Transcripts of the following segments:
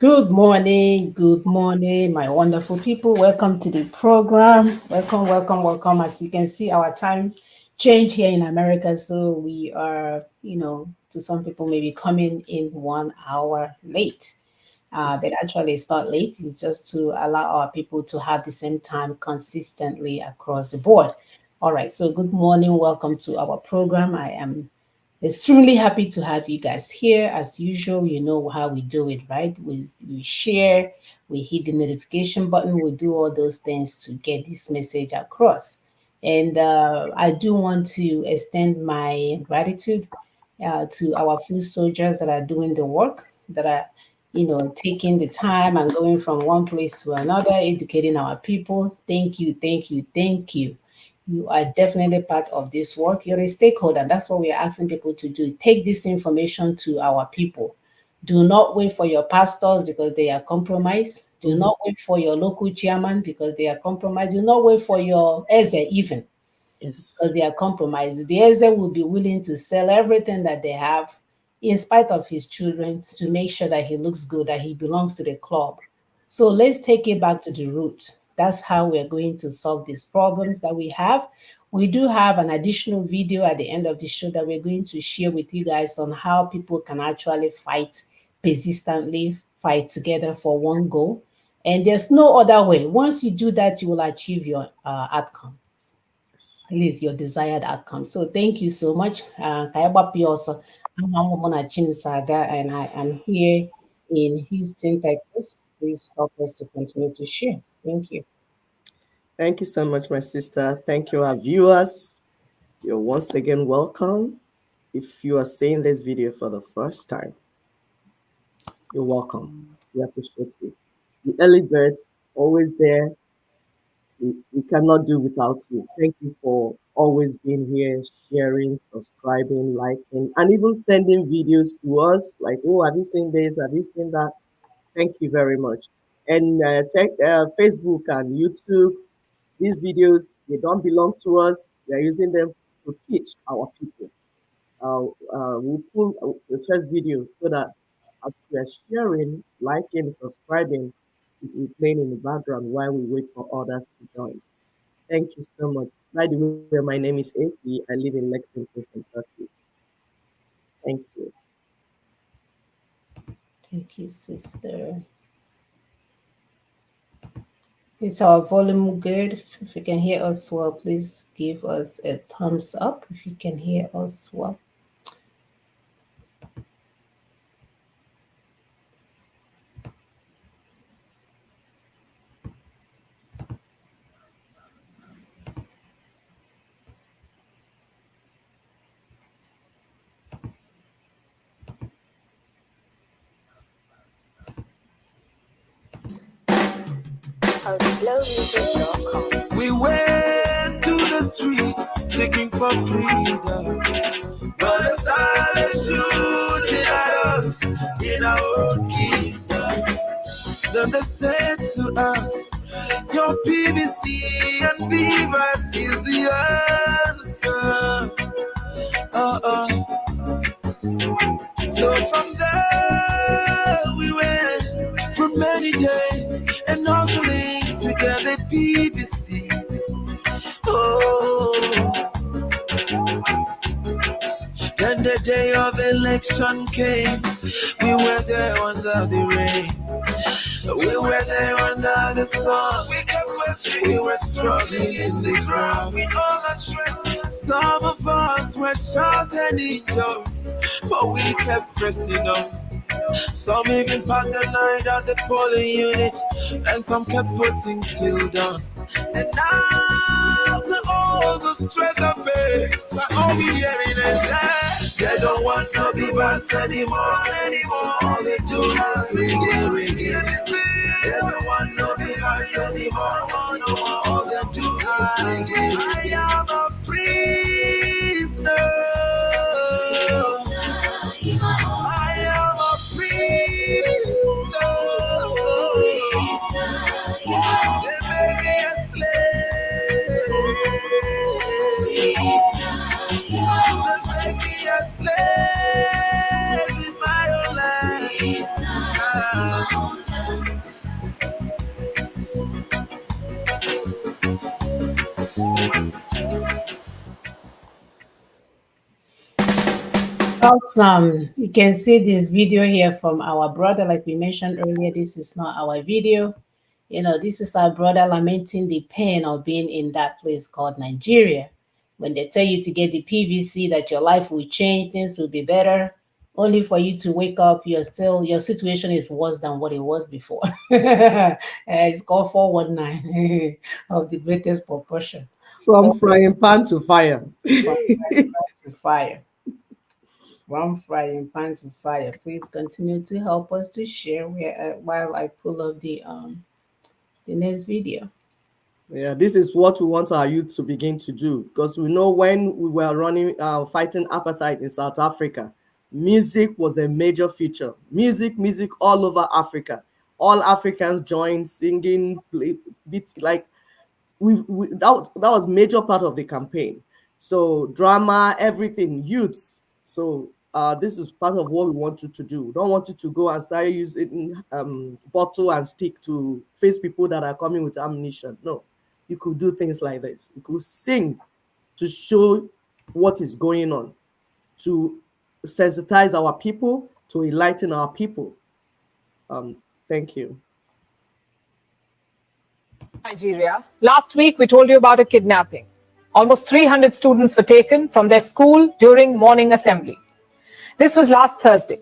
Good morning, my wonderful people. Welcome to the program. Welcome, welcome, welcome. As you can see, our time change here in America, so we are, to some people maybe coming in 1 hour late. But Yes. actually, it's not late. It's just to allow our people to have the same time consistently across the board. All right. So, good morning. Welcome to our program. I am extremely happy to have you guys here. As usual, you know how we do it, right? We share, we hit the notification button, we do all those things to get this message across. And I do want to extend my gratitude to our food soldiers that are doing the work, that are, taking the time and going from one place to another, educating our people. Thank you, thank you, thank you. You are definitely part of this work. You're a stakeholder. That's what we are asking people to do. Take this information to our people. Do not wait for your pastors because they are compromised. Do Mhm. not wait for your local chairman because they are compromised. Do not wait for your Eze even because Yes. they are compromised. The Eze will be willing to sell everything that they have in spite of his children to make sure that he looks good, that he belongs to the club. So let's take it back to the root. That's how we're going to solve these problems that we have. We do have an additional video at the end of the show that we're going to share with you guys on how people can actually fight persistently, fight together for one goal. And there's no other way. Once you do that, you will achieve your outcome, Yes. at least your desired outcome. So thank you so much. Kayaba Pioso. I'm Mona Chimisaga, and I am here in Houston, Texas. Please help us to continue to share. Thank you. Thank you so much, my sister. Thank you, our viewers. You're once again welcome. If you are seeing this video for the first time, you're welcome. We appreciate it. The early birds always there. We cannot do without you. Thank you for always being here, sharing, subscribing, liking, and even sending videos to us. Like, oh, have you seen this? Have you seen that? Thank you very much. And Facebook and YouTube. These videos, they don't belong to us. We are using them to teach our people. We'll pull the first video so that as we are sharing, liking, subscribing, it will be playing in the background while we wait for others to join. Thank you so much. By the way, my name is AP. I live in Lexington, Kentucky. Thank you. Thank you, sister. Is our volume good? If you can hear us well, please give us a thumbs up if you can hear us well. We went to the street seeking for freedom, but the stars shooting at us in our own kingdom. Then they said to us, your PVC and beavers is the answer. So from there we went for many days and hustling to get the PVC. Oh, then the day of election came. We were there under the rain. We were there under the sun. We were struggling in the ground. Some of us were shouting in joy, but we kept pressing on. Some even passed the night at the polling unit, and some kept voting till dawn. And now to all the stress I face, my all we hearing is that they don't want to be boss anymore. All they do is reggae. They don't want to be boss anymore. All they do is reggae. I am a prisoner. I am a prisoner. They make me a slave. They make me a slave in my own life. Awesome. You can see this video here from our brother, like we mentioned earlier. This is not our video. This is our brother lamenting the pain of being in that place called Nigeria. When they tell you to get the PVC, that your life will change, things will be better, only for you to wake up, your situation is worse than what it was before. It's called 419 of the greatest proportion. From frying pan to fire. From frying pan to fire. From frying pan to fire. Please continue to help us to share while I pull up the next video. Yeah, this is what we want our youth to begin to do, because we know when we were fighting apartheid in South Africa, music was a major feature. Music all over Africa. All Africans joined singing, beats, like that was major part of the campaign. So drama, everything, youths. So this is part of what we want you to do. We don't want you to go and start using bottle and stick to face people that are coming with ammunition. No, you could do things like this. You could sing to show what is going on, to sensitize our people, to enlighten our people. Thank you. Nigeria. Last week, we told you about a kidnapping. Almost 300 students were taken from their school during morning assembly. This was last Thursday.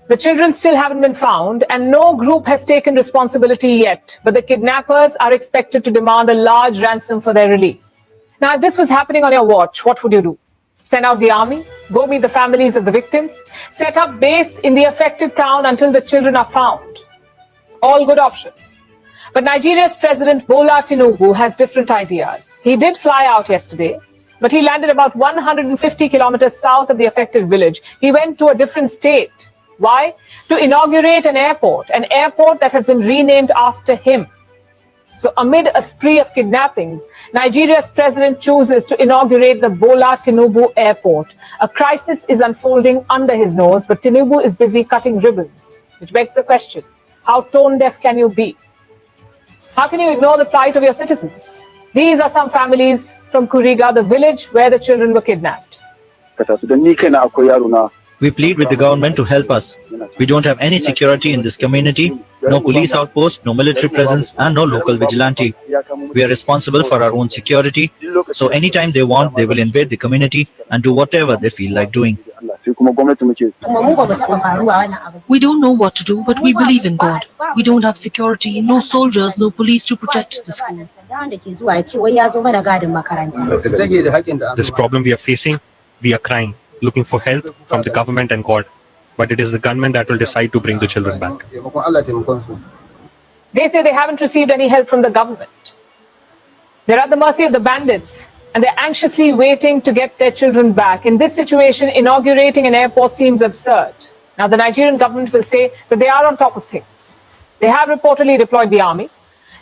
The children still haven't been found, and no group has taken responsibility yet, but the kidnappers are expected to demand a large ransom for their release. Now, if this was happening on your watch, what would you do? Send out the army? Go meet the families of the victims? Set up base in the affected town until the children are found? All good options. But Nigeria's President Bola Tinubu has different ideas. He did fly out yesterday, but he landed about 150 kilometers south of the affected village. He went to a different state. Why? To inaugurate an airport that has been renamed after him. So amid a spree of kidnappings, Nigeria's president chooses to inaugurate the Bola Tinubu Airport. A crisis is unfolding under his nose, but Tinubu is busy cutting ribbons, which begs the question, how tone deaf can you be? How can you ignore the plight of your citizens? These are some families from Kuriga, the village where the children were kidnapped. We plead with the government to help us. We don't have any security in this community, no police outpost, no military presence, and no local vigilante. We are responsible for our own security, so anytime they want, they will invade the community and do whatever they feel like doing. We don't know what to do, but we believe in God. We don't have security, no soldiers, no police to protect the school. This problem we are facing, we are crying, looking for help from the government and God. But it is the gunmen that will decide to bring the children back. They say they haven't received any help from the government. They're at the mercy of the bandits, and they're anxiously waiting to get their children back. In this situation, inaugurating an airport seems absurd. Now, the Nigerian government will say that they are on top of things. They have reportedly deployed the army.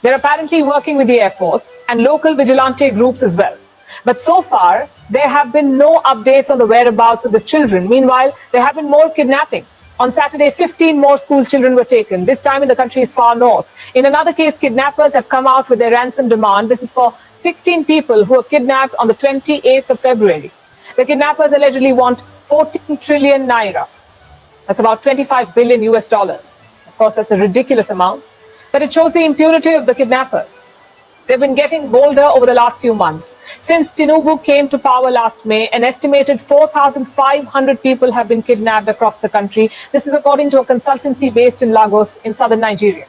They're apparently working with the Air Force and local vigilante groups as well. But so far, there have been no updates on the whereabouts of the children. Meanwhile, there have been more kidnappings. On Saturday, 15 more school children were taken, this time in the country's far north. In another case, kidnappers have come out with their ransom demand. This is for 16 people who were kidnapped on the 28th of February. The kidnappers allegedly want 14 trillion naira. That's about 25 billion US dollars. Of course, that's a ridiculous amount, but it shows the impunity of the kidnappers. They've been getting bolder over the last few months. Since Tinubu came to power last May, an estimated 4,500 people have been kidnapped across the country. This is according to a consultancy based in Lagos in southern Nigeria.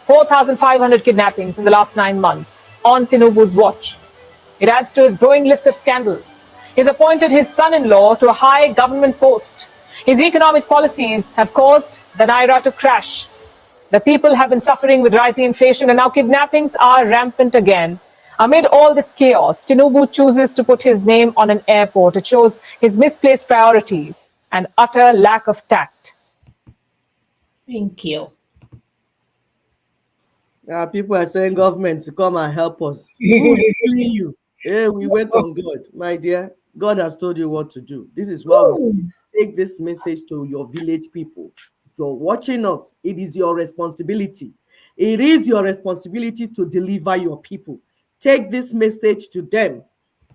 4,500 kidnappings in the last 9 months on Tinubu's watch. It adds to his growing list of scandals. He's appointed his son-in-law to a high government post. His economic policies have caused the naira to crash. The people have been suffering with rising inflation, and now kidnappings are rampant again. Amid all this chaos, Tinubu chooses to put his name on an airport. It shows his misplaced priorities and utter lack of tact. Thank you. People are saying government to come and help us. Who is killing you? Hey, we wait on God, my dear. God has told you what to do. This is why we take this message to your village people. If you're watching us, it is your responsibility. It is your responsibility to deliver your people. Take this message to them.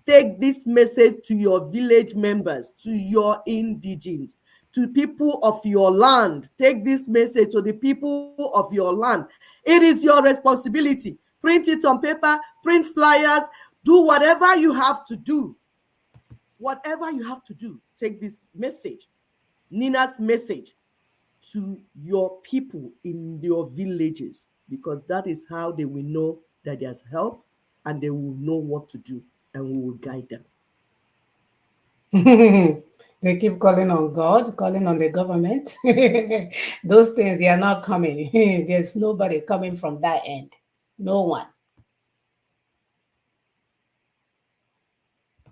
Take this message to your village members, to your indigenes, to people of your land. Take this message to the people of your land. It is your responsibility. Print it on paper, print flyers, do whatever you have to do. Whatever you have to do, take this message, Nina's message, to your people in your villages, because that is how they will know that there's help and they will know what to do, and we will guide them. They keep calling on God, calling on the government. Those things, they are not coming. There's nobody coming from that end. No one.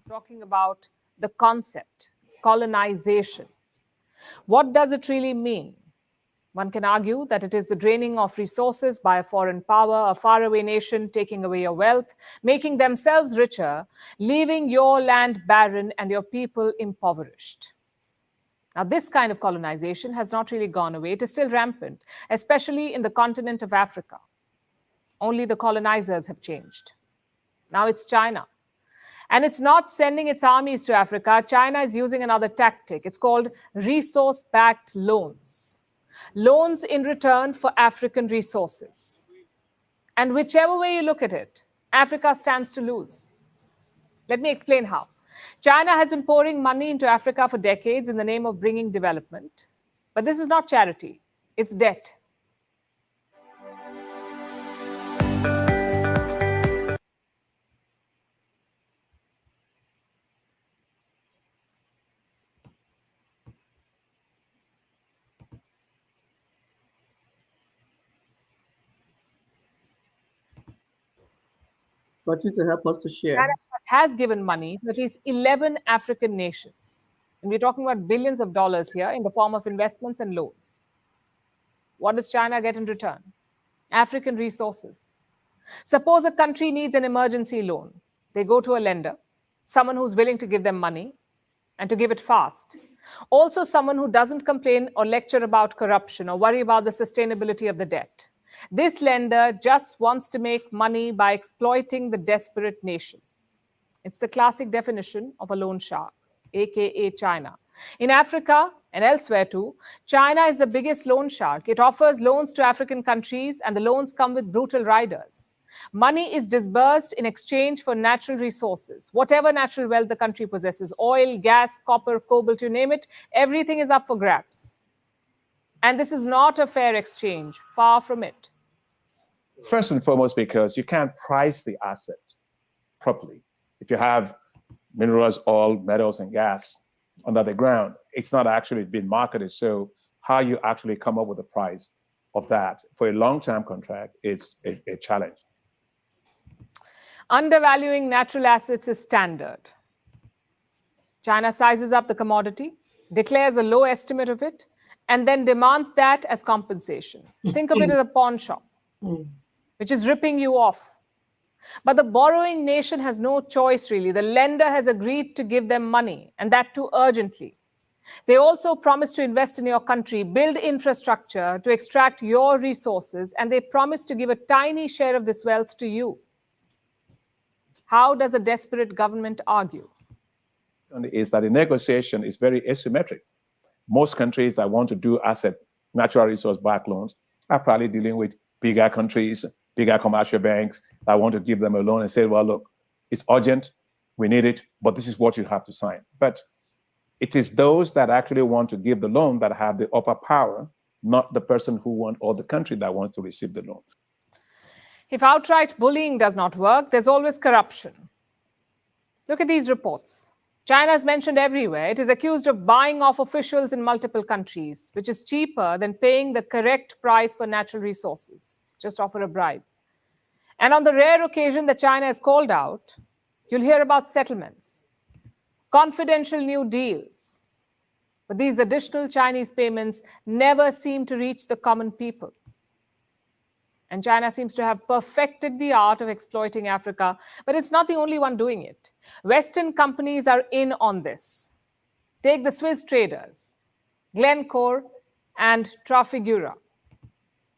Talking about the concept, colonization. What does it really mean? One can argue that it is the draining of resources by a foreign power, a faraway nation taking away your wealth, making themselves richer, leaving your land barren and your people impoverished. Now, this kind of colonization has not really gone away. It is still rampant, especially in the continent of Africa. Only the colonizers have changed. Now it's China. And it's not sending its armies to Africa. China is using another tactic. It's called resource-backed loans. Loans in return for African resources. And whichever way you look at it, Africa stands to lose. Let me explain how. China has been pouring money into Africa for decades in the name of bringing development. But this is not charity, it's debt. Continue to help us to share. China has given money to at least 11 African nations. And we're talking about billions of dollars here in the form of investments and loans. What does China get in return? African resources. Suppose a country needs an emergency loan. They go to a lender, someone who's willing to give them money and to give it fast. Also, someone who doesn't complain or lecture about corruption or worry about the sustainability of the debt. This lender just wants to make money by exploiting the desperate nation. It's the classic definition of a loan shark, aka China. In Africa and elsewhere too, China is the biggest loan shark. It offers loans to African countries, and the loans come with brutal riders. Money is disbursed in exchange for natural resources. Whatever natural wealth the country possesses, oil, gas, copper, cobalt, you name it, everything is up for grabs. And this is not a fair exchange, far from it. First and foremost, because you can't price the asset properly. If you have minerals, oil, metals, and gas under the ground, it's not actually being marketed. So how you actually come up with a price of that for a long-term contract is a challenge. Undervaluing natural assets is standard. China sizes up the commodity, declares a low estimate of it, and then demands that as compensation. Think of it as a pawn shop, which is ripping you off. But the borrowing nation has no choice, really. The lender has agreed to give them money, and that too urgently. They also promise to invest in your country, build infrastructure to extract your resources, and they promise to give a tiny share of this wealth to you. How does a desperate government argue? Is that the negotiation is very asymmetric. Most countries that want to do natural resource-backed loans are probably dealing with bigger countries, bigger commercial banks that want to give them a loan and say, well, look, it's urgent, we need it, but this is what you have to sign. But it is those that actually want to give the loan that have the upper power, not the person who wants, or the country that wants to receive the loan. If outright bullying does not work, there's always corruption. Look at these reports. China is mentioned everywhere. It is accused of buying off officials in multiple countries, which is cheaper than paying the correct price for natural resources. Just offer a bribe. And on the rare occasion that China is called out, you'll hear about settlements, confidential new deals. But these additional Chinese payments never seem to reach the common people. And China seems to have perfected the art of exploiting Africa, but it's not the only one doing it. Western companies are in on this. Take the Swiss traders, Glencore and Trafigura.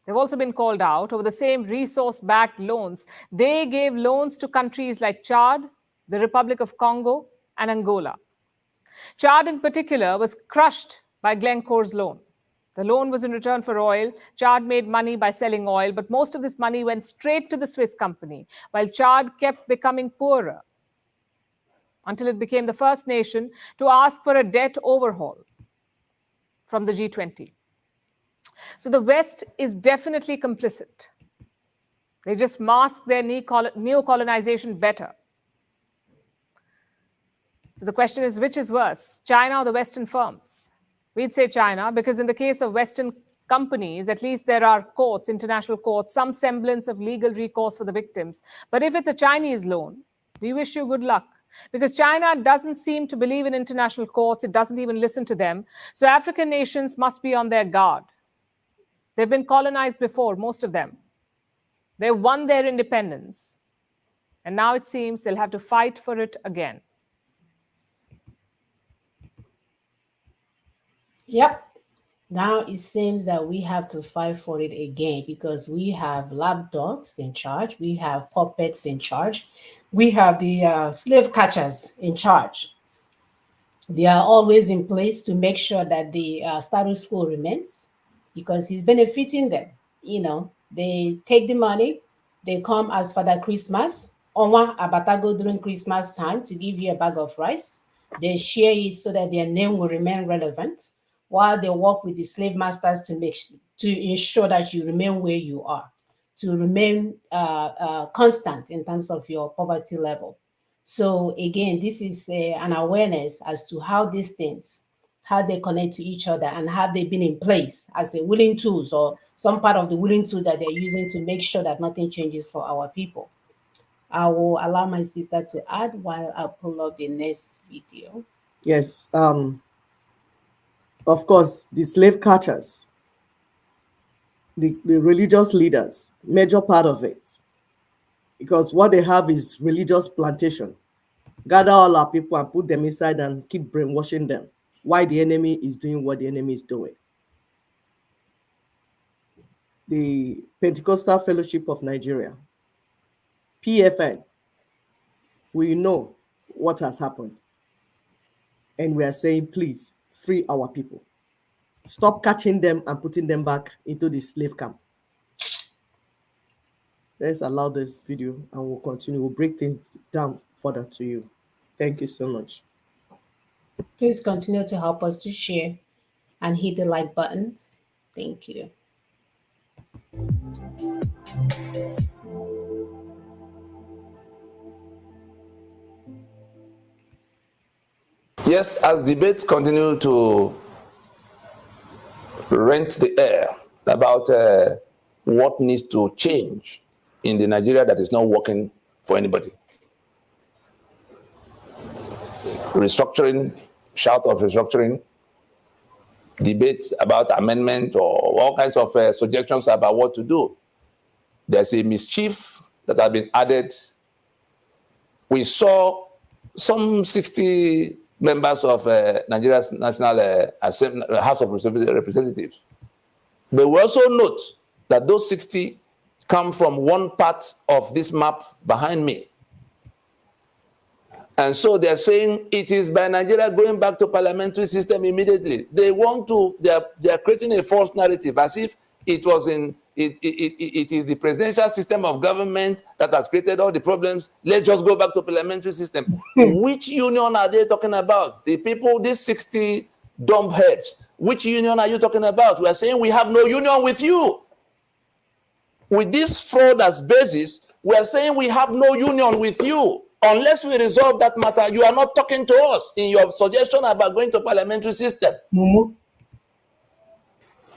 They've also been called out over the same resource-backed loans. They gave loans to countries like Chad, the Republic of Congo, and Angola. Chad in particular was crushed by Glencore's loan. The loan was in return for oil. Chad made money by selling oil, but most of this money went straight to the Swiss company, while Chad kept becoming poorer until it became the first nation to ask for a debt overhaul from the G20. So the West is definitely complicit. They just mask their neo-colonization better. So the question is, which is worse, China or the Western firms? We'd say China, because in the case of Western companies, at least there are courts, international courts, some semblance of legal recourse for the victims. But if it's a Chinese loan, we wish you good luck, because China doesn't seem to believe in international courts. It doesn't even listen to them. So African nations must be on their guard. They've been colonized before, most of them. They won their independence. And now it seems they'll have to fight for it again. Yep. Now it seems that we have to fight for it again, because we have lapdogs in charge, we have puppets in charge, we have the slave catchers in charge. They are always in place to make sure that the status quo remains, because he's benefiting them. You know, they take the money, they come as Father Christmas, Onwa Abatago during Christmas time to give you a bag of rice. They share it so that their name will remain relevant, while they work with the slave masters to ensure that you remain where you are, to remain constant in terms of your poverty level. So again, this is an awareness as to how these things, how they connect to each other, and have they been in place as a willing tools, or some part of the willing tool that they're using to make sure that nothing changes for our people. I will allow my sister to add while I pull up the next video. Yes. Of course, the slave catchers, the religious leaders, major part of it, because what they have is religious plantation. Gather all our people and put them inside and keep brainwashing them why the enemy is doing what the enemy is doing. The Pentecostal Fellowship of Nigeria, PFN, we know what has happened. And we are saying, please, free our people. Stop catching them and putting them back into the slave camp. Let's allow this video and we'll continue. We'll break things down further to you. Thank you so much. Please continue to help us to share and hit the like buttons. Thank you. Yes, as debates continue to rent the air about what needs to change in the Nigeria that is not working for anybody. Restructuring, shout of restructuring, debates about amendment, or all kinds of suggestions about what to do. There's a mischief that has been added. We saw some 60 members of Nigeria's National House of Representatives. But we also note that those 60 come from one part of this map behind me. And so they're saying it is by Nigeria going back to parliamentary system immediately. They want to, they're creating a false narrative as if it was it is the presidential system of government that has created all the problems. Let's just go back to parliamentary system. Which union are they talking about? The people, these 60 dumb heads, which union are you talking about? We are saying we have no union with you. With this fraud as basis, we are saying we have no union with you. Unless we resolve that matter, you are not talking to us in your suggestion about going to parliamentary system. Mm-hmm.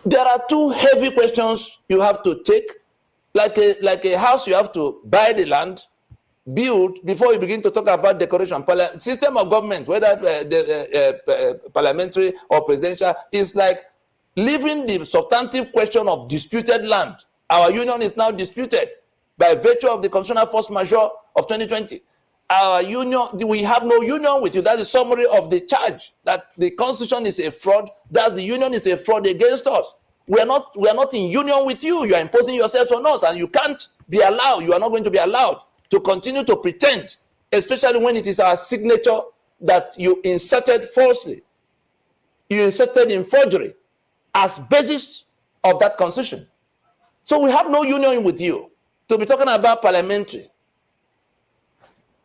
There are two heavy questions you have to take. Like a house, you have to buy the land, build, before you begin to talk about decoration. System of government, whether parliamentary or presidential, is like leaving the substantive question of disputed land. Our union is now disputed by virtue of the constitutional force majeure of 2020. Our union, we have no union with you. That's the summary of the charge, that the constitution is a fraud, that the union is a fraud against us. We are not in union with you. You are imposing yourselves on us, and you can't be allowed, you are not going to be allowed to continue to pretend especially when it is our signature that you inserted falsely. You inserted in forgery as basis of that constitution. So we have no union with you to be talking about parliamentary.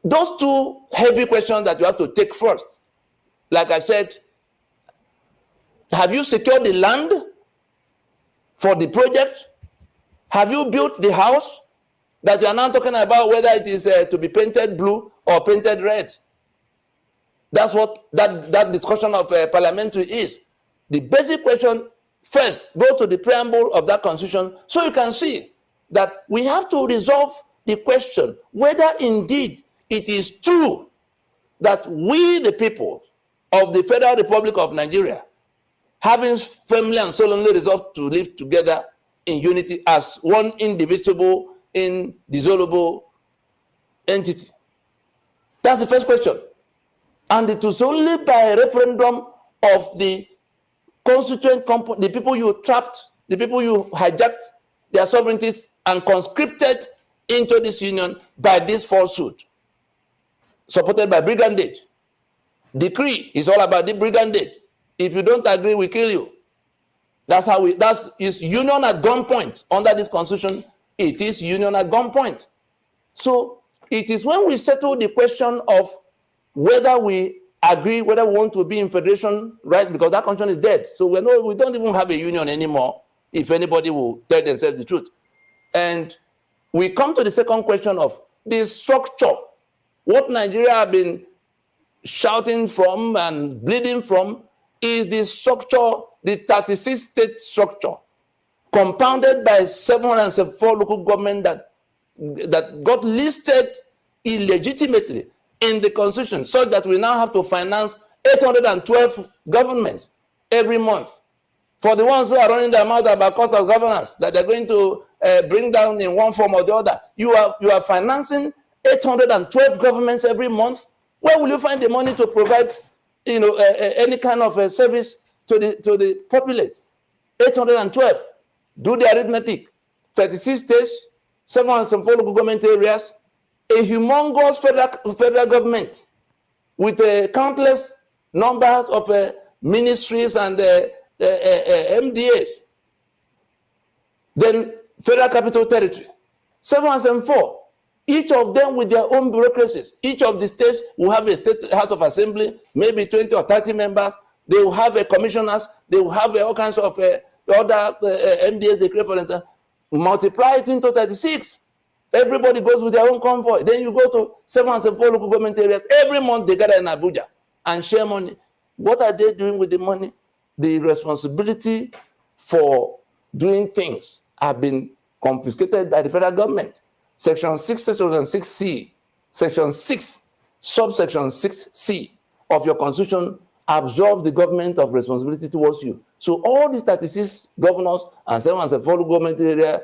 Those two heavy questions that you have to take first. Like I said, have you secured the land for the project? Have you built the house that you are now talking about, whether it is to be painted blue or painted red? That's what that discussion of parliamentary is. The basic question first, go to the preamble of that constitution so you can see that we have to resolve the question whether indeed it is true that we, the people of the Federal Republic of Nigeria, having firmly and solemnly resolved to live together in unity as one indivisible, indissoluble entity. That's the first question. And it was only by a referendum of the constituent the people you trapped, the people you hijacked their sovereignties and conscripted into this union by this falsehood, supported by brigandage. Decree is all about the brigandage. If you don't agree, we kill you. That's union at gunpoint. Under this constitution, it is union at gunpoint. So it is when we settle the question of whether we agree, whether we want to be in federation, right? Because that constitution is dead. So we don't even have a union anymore, if anybody will tell themselves the truth. And we come to the second question of the structure. What Nigeria have been shouting from and bleeding from is the structure, the 36-state structure, compounded by 774 local government that got listed illegitimately in the constitution, such that we now have to finance 812 governments every month. For the ones who are running their mouth about cost of governance that they're going to bring down in one form or the other, you are financing 812 governments every month. Where will you find the money to provide, any kind of a service to the populace? 812. Do the arithmetic. 36 states, 704 local government areas, a humongous federal government with countless numbers of ministries and MDAs. Then Federal Capital Territory, 704. Each of them with their own bureaucracies. Each of the states will have a state house of assembly, maybe 20 or 30 members. They will have commissioners. They will have all kinds of other MDAs they create for themselves. Multiply it into 36. Everybody goes with their own convoy. Then you go to 704 local government areas. Every month they gather in Abuja and share money. What are they doing with the money? The responsibility for doing things have been confiscated by the federal government. Section 6, Section 6C, Section 6, subsection 6C of your constitution absolve the government of responsibility towards you. So all these 36 governors and 704 local government area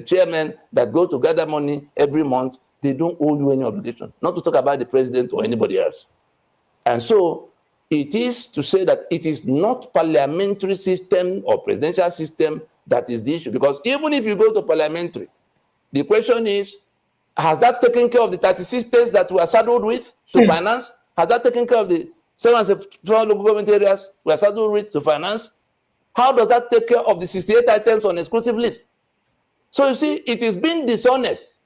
chairmen that go to gather money every month, they don't owe you any obligation, not to talk about the president or anybody else. And so it is to say that it is not parliamentary system or presidential system that is the issue. Because even if you go to parliamentary, the question is, has that taken care of the 36 states that we are saddled with to finance? Has that taken care of the 704 local government areas we are saddled with to finance? How does that take care of the 68 items on exclusive list? So you see, it is being dishonest.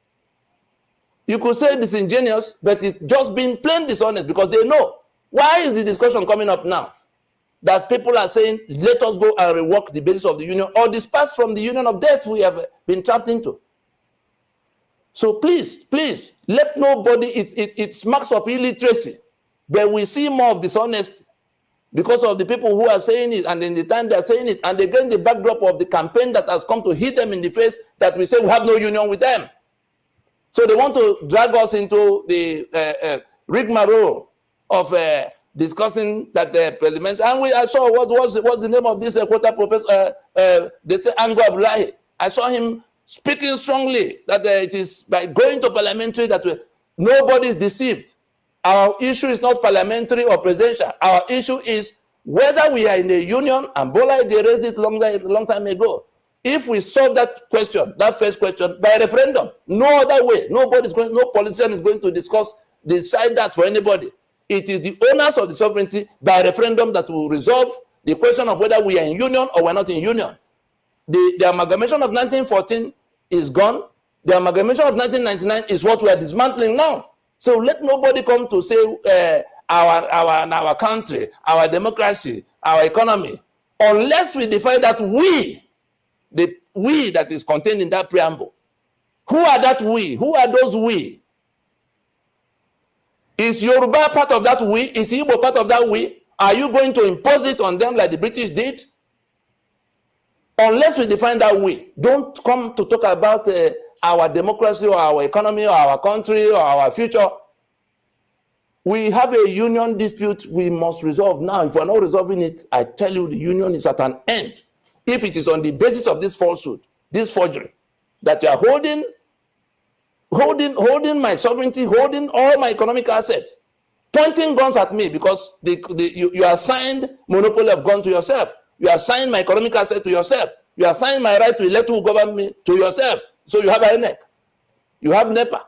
You could say disingenuous, but it's just being plain dishonest because they know. Why is the discussion coming up now? That people are saying, let us go and rework the basis of the union or disperse from the union of death we have been trapped into. So please, let nobody, it's marks of illiteracy, but we see more of dishonesty because of the people who are saying it, and in the time they are saying it, and again the backdrop of the campaign that has come to hit them in the face, that we say we have no union with them. So they want to drag us into the rigmarole of discussing that the parliament. And I saw what's the name of this quota professor? They say Ango Abdullahi. I saw him speaking strongly that it is by going to parliamentary that nobody is deceived. Our issue is not parliamentary or presidential. Our issue is whether we are in a union, and Bola they raised it long time ago. if we solve that question, that first question, by referendum, no other way, no politician is going to decide that for anybody. It is the owners of the sovereignty by referendum that will resolve the question of whether we are in union or we're not in union. The amalgamation of 1914 is gone. The amalgamation of 1999 is what we are dismantling now. So let nobody come to say our country, our democracy, our economy, unless we define that the we that is contained in that preamble. Who are that we? Who are those we? Is Yoruba part of that we? Is Igbo part of that we? Are you going to impose it on them like the British did? Unless we define that we, don't come to talk about our democracy or our economy or our country or our future. We have a union dispute we must resolve now. If we're not resolving it, I tell you the union is at an end. If it is on the basis of this falsehood, this forgery, that you are holding my sovereignty, holding all my economic assets, pointing guns at me because you assigned monopoly of gun to yourself. You assign my economic asset to yourself. You assign my right to elect who govern me to yourself. So you have INEC. You have NEPA.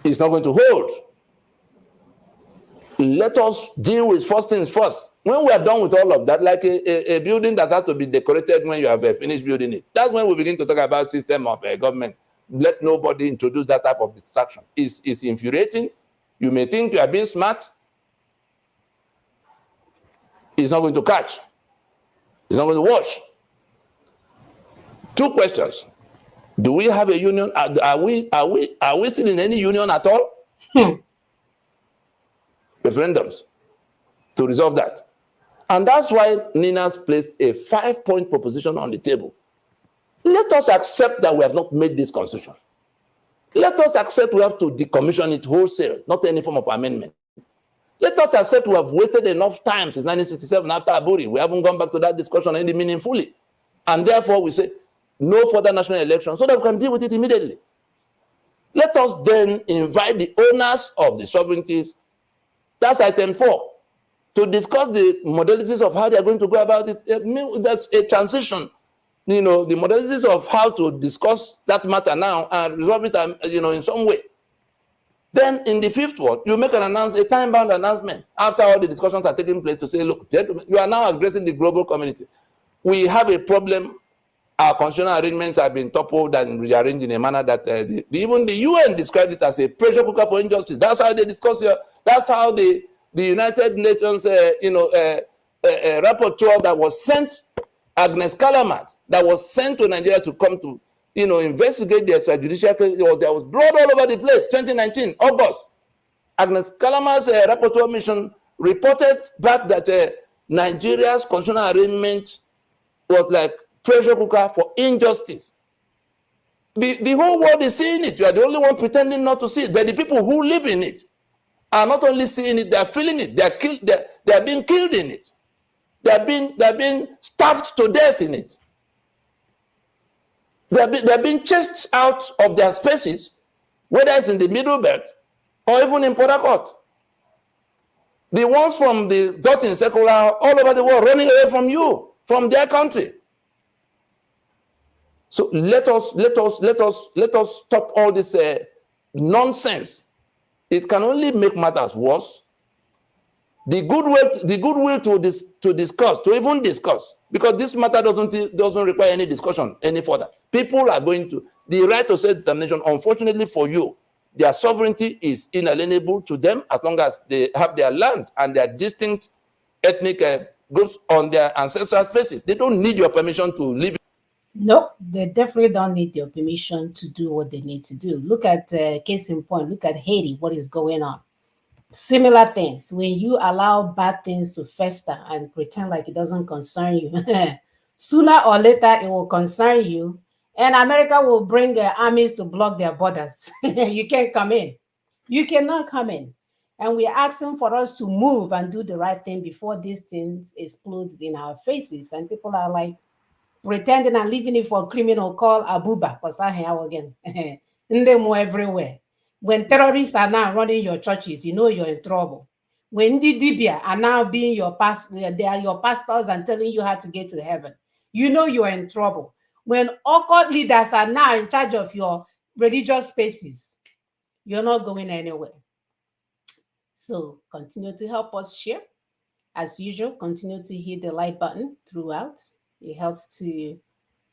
It's not going to hold. Let us deal with first things first. When we are done with all of that, like a building that has to be decorated when you have finished building it, that's when we begin to talk about system of government. Let nobody introduce that type of distraction. It's infuriating. You may think you are being smart. It's not going to catch. It's not going to wash. 2 questions. Do we have a union? Are we still in any union at all? Referendums to resolve that. And that's why Nina's placed a 5-point proposition on the table. Let us accept that we have not made this constitution. Let us accept we have to decommission it wholesale, not any form of amendment. Let us accept we have wasted enough time since 1967 after Aburi. We haven't gone back to that discussion any meaningfully. And therefore we say no further national election so that we can deal with it immediately. Let us then invite the owners of the sovereignties, that's item 4, to discuss the modalities of how they are going to go about it. That's a transition. The modalities of how to discuss that matter now and resolve it, in some way. Then in the 5th one, you make a time-bound announcement after all the discussions are taking place to say, look, gentlemen, you are now addressing the global community. We have a problem. Our constitutional arrangements have been toppled and rearranged in a manner that even the UN described it as a pressure cooker for injustice. That's how they discuss it. That's how the United Nations, rapporteur that was sent, Agnes Callamard, that was sent to Nigeria to come to, investigate the extrajudicial case. There was blood all over the place. 2019, August. Agnes Callamard's rapporteur mission reported back that Nigeria's constitutional arrangement was like pressure cooker for injustice. The whole world is seeing it. You are the only one pretending not to see it. But the people who live in it are not only seeing it, they are feeling it. They are being killed in it. They are being starved to death in it. They are being chased out of their spaces, whether it's in the Middle Belt or even in Port Harcourt. The ones from the Dotting Circle are all over the world running away from you, from their country. So let us stop all this nonsense. It can only make matters worse. The goodwill to discuss, to even discuss, because this matter doesn't require any discussion any further. People are going to the right to self-determination. Unfortunately for you, their sovereignty is inalienable to them as long as they have their land and their distinct ethnic groups on their ancestral spaces. They don't need your permission to live. No, they definitely don't need your permission to do what they need to do. Look at case in point. Look at Haiti. What is going on? Similar things. When you allow bad things to fester and pretend like it doesn't concern you, sooner or later it will concern you, and America will bring their armies to block their borders. You can't come in. You cannot come in. And we're asking for us to move and do the right thing before these things explode in our faces. And people are like pretending and leaving it for a criminal called Abuba, because I hear again. And they move everywhere. When terrorists are now running your churches, you know you're in trouble. When the Dibia are now being your pastor, they are your pastors and telling you how to get to heaven, you know you are in trouble. When occult leaders are now in charge of your religious spaces, you're not going anywhere. So continue to help us share. As usual, continue to hit the like button throughout. It helps to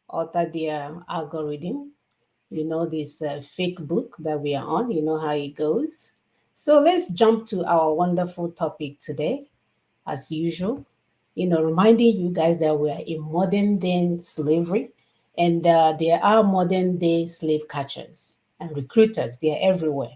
alter their algorithm. You know, this fake book that we are on, you know how it goes. So let's jump to our wonderful topic today. As usual, you know, reminding you guys that we are in modern day slavery, and there are modern day slave catchers and recruiters. They are everywhere.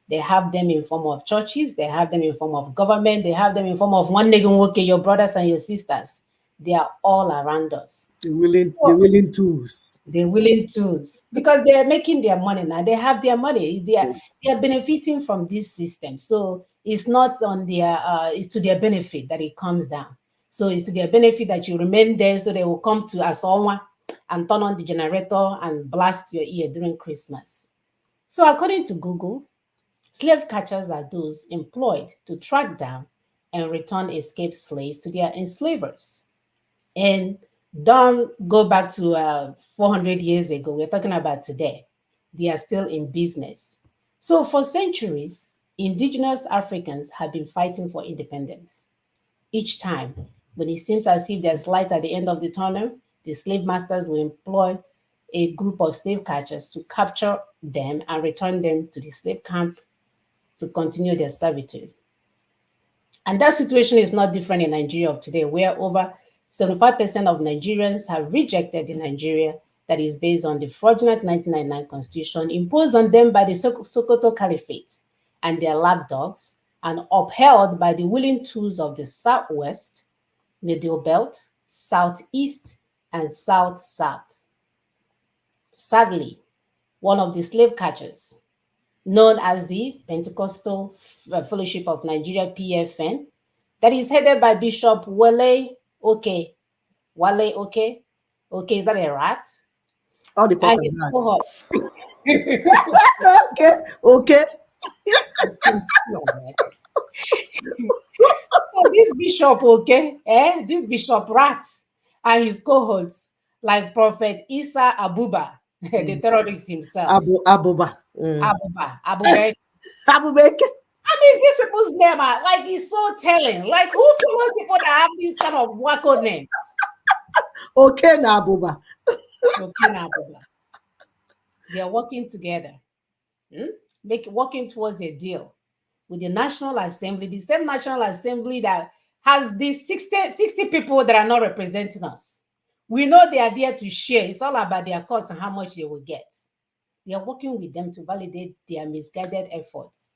They have them in form of churches, they have them in form of government, they have them in form of one nigga woke, your brothers and your sisters. They are all around us. The willing tools. They're willing tools because they're making their money now. They have their money. They are benefiting from this system. So it's not on their it's to their benefit that it comes down. So it's to their benefit that you remain there, so they will come to Asonwa and turn on the generator and blast your ear during Christmas. So according to Google, slave catchers are those employed to track down and return escaped slaves to their enslavers. And don't go back to 400 years ago. We're talking about today. They are still in business. So for centuries, indigenous Africans have been fighting for independence. Each time, when it seems as if there's light at the end of the tunnel, the slave masters will employ a group of slave catchers to capture them and return them to the slave camp to continue their servitude. And that situation is not different in Nigeria of today, where over 75% of Nigerians have rejected the Nigeria that is based on the fraudulent 1999 constitution imposed on them by the Sokoto Caliphate and their lapdogs, and upheld by the willing tools of the Southwest, Middle Belt, Southeast, and South-South. Sadly, one of the slave catchers, known as the Pentecostal Fellowship of Nigeria, PFN, that is headed by Bishop Wale Okay. Wale Okay. Okay, is that a rat? All the And his cohort. Okay. So this bishop, okay, this bishop rat and his cohorts, like Prophet Isa Abuba, the terrorist himself. Abuba. Abubek. Abubek. I mean, these people's name are like, it's so telling. Like, who follows people that have these kind of wacko names? Okay, Nabuba. Okay, Nabuba. They are working together, working towards a deal with the National Assembly, the same National Assembly that has these 60 people that are not representing us. We know they are there to share. It's all about their cuts and how much they will get. They are working with them to validate their misguided efforts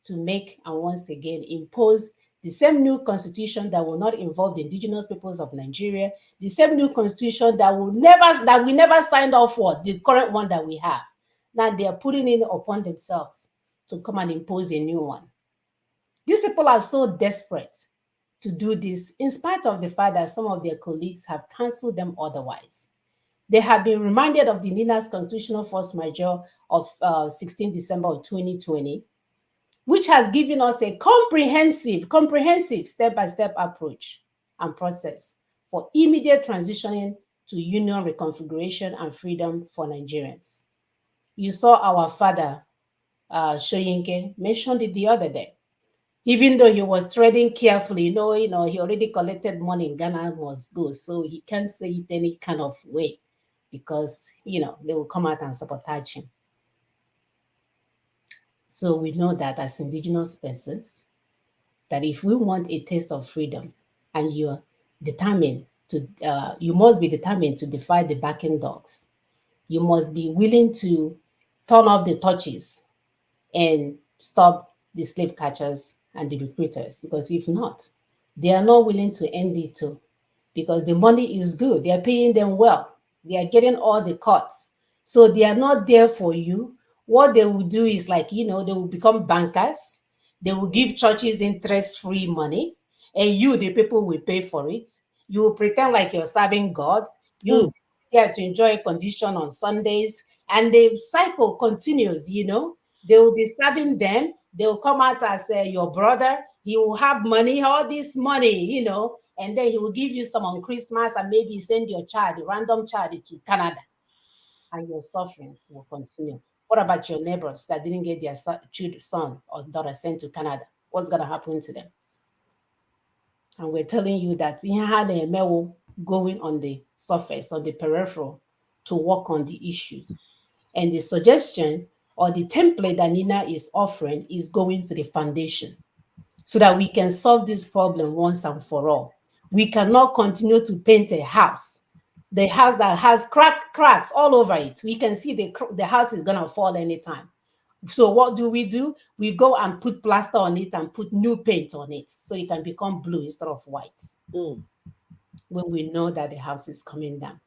to make and once again impose the same new constitution that will not involve the indigenous peoples of Nigeria, the same new constitution that we never signed off for, the current one that we have. Now they are putting it upon themselves to come and impose a new one. These people are so desperate to do this, in spite of the fact that some of their colleagues have counseled them otherwise. They have been reminded of the NINA's constitutional force majeure of 16 December of 2020, which has given us a comprehensive step-by-step approach and process for immediate transitioning to union reconfiguration and freedom for Nigerians. You saw our father, Shoyinke, mentioned it the other day. Even though he was treading carefully, you know, he already collected money in Ghana must go, so he can't say it any kind of way because, they will come out and sabotage him. So we know that as indigenous persons, that if we want a taste of freedom and you're determined to, you must be determined to defy the backing dogs. You must be willing to turn off the torches and stop the slave catchers and the recruiters, because if not, they are not willing to end it too, because the money is good. They are paying them well. They are getting all the cuts. So they are not there for you. What they will do is they will become bankers. They will give churches interest-free money, and you, the people, will pay for it. You will pretend like you're serving God. You get to enjoy a condition on Sundays, and the cycle continues. They will be serving them. They will come out as your brother. He will have money, all this money, and then he will give you some on Christmas and maybe send your child, a random child, to Canada, and your sufferings will continue. What about your neighbors that didn't get their son or daughter sent to Canada? What's going to happen to them? And we're telling you that he had a memo going on the surface, on the peripheral, to work on the issues. And the suggestion or the template that Nina is offering is going to the foundation so that we can solve this problem once and for all. We cannot continue to paint a house, the house that has cracks all over it. We can see the house is going to fall anytime. So what do? We go and put plaster on it and put new paint on it so it can become blue instead of white. When we know that the house is coming down.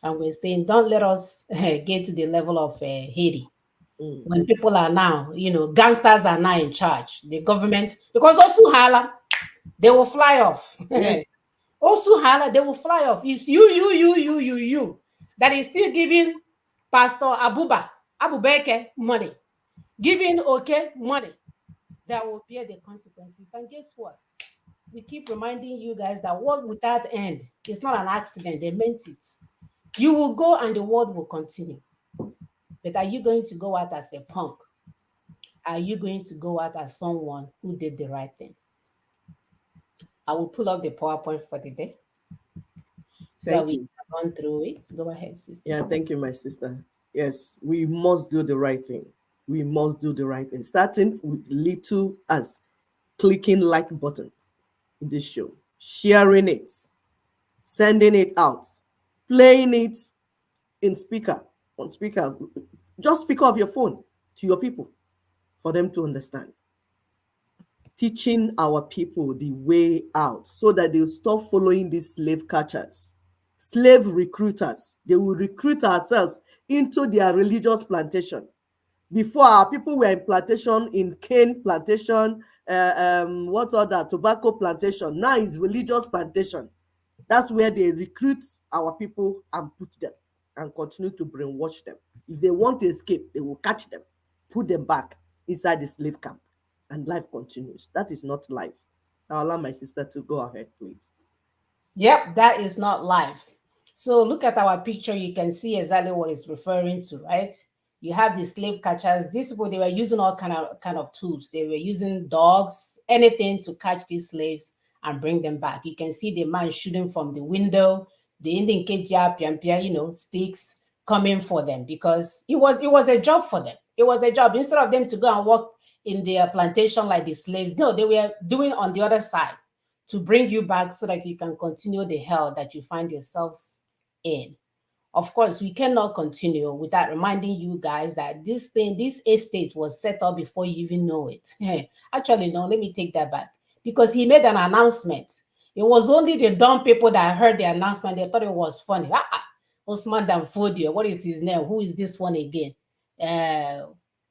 And we're saying, don't let us get to the level of Haiti. When people are now, gangsters are now in charge. The government, because also Hala, they will fly off. Yes. Also Hala, they will fly off. It's you that is still giving Pastor Abubakar money, giving money that will bear the consequences. And guess what? We keep reminding you guys that work without end is not an accident. They meant it. You will go and the world will continue. But are you going to go out as a punk? Are you going to go out as someone who did the right thing? I will pull up the PowerPoint for the day so that we can run through it. Go ahead, sister. Yeah, thank you, my sister. Yes, we must do the right thing. We must do the right thing. Starting with little as clicking like buttons in this show, sharing it, sending it out, playing it on speaker, just speak off your phone to your people for them to understand. Teaching our people the way out so that they'll stop following these slave catchers, slave recruiters. They will recruit ourselves into their religious plantation. Before, our people were in plantation, in cane plantation, tobacco plantation. Now it's religious plantation. That's where they recruit our people and put them and continue to brainwash them. If they want to escape, they will catch them, put them back inside the slave camp, and life continues. That is not life. I'll allow my sister to go ahead, please. Yep, that is not life. So look at our picture. You can see exactly what it's referring to, right? You have the slave catchers. These people, they were using all kind of tools. They were using dogs, anything to catch these slaves and bring them back. You can see the man shooting from the window, the Indian Kejia, sticks coming for them because it was a job for them. It was a job. Instead of them to go and work in their plantation like the slaves, no, they were doing on the other side to bring you back so that you can continue the hell that you find yourselves in. Of course, we cannot continue without reminding you guys that this estate was set up before you even know it. Actually, no, let me take that back. Because he made an announcement. It was only the dumb people that heard the announcement. They thought it was funny. Osman Danfodio, what is his name? Who is this one again?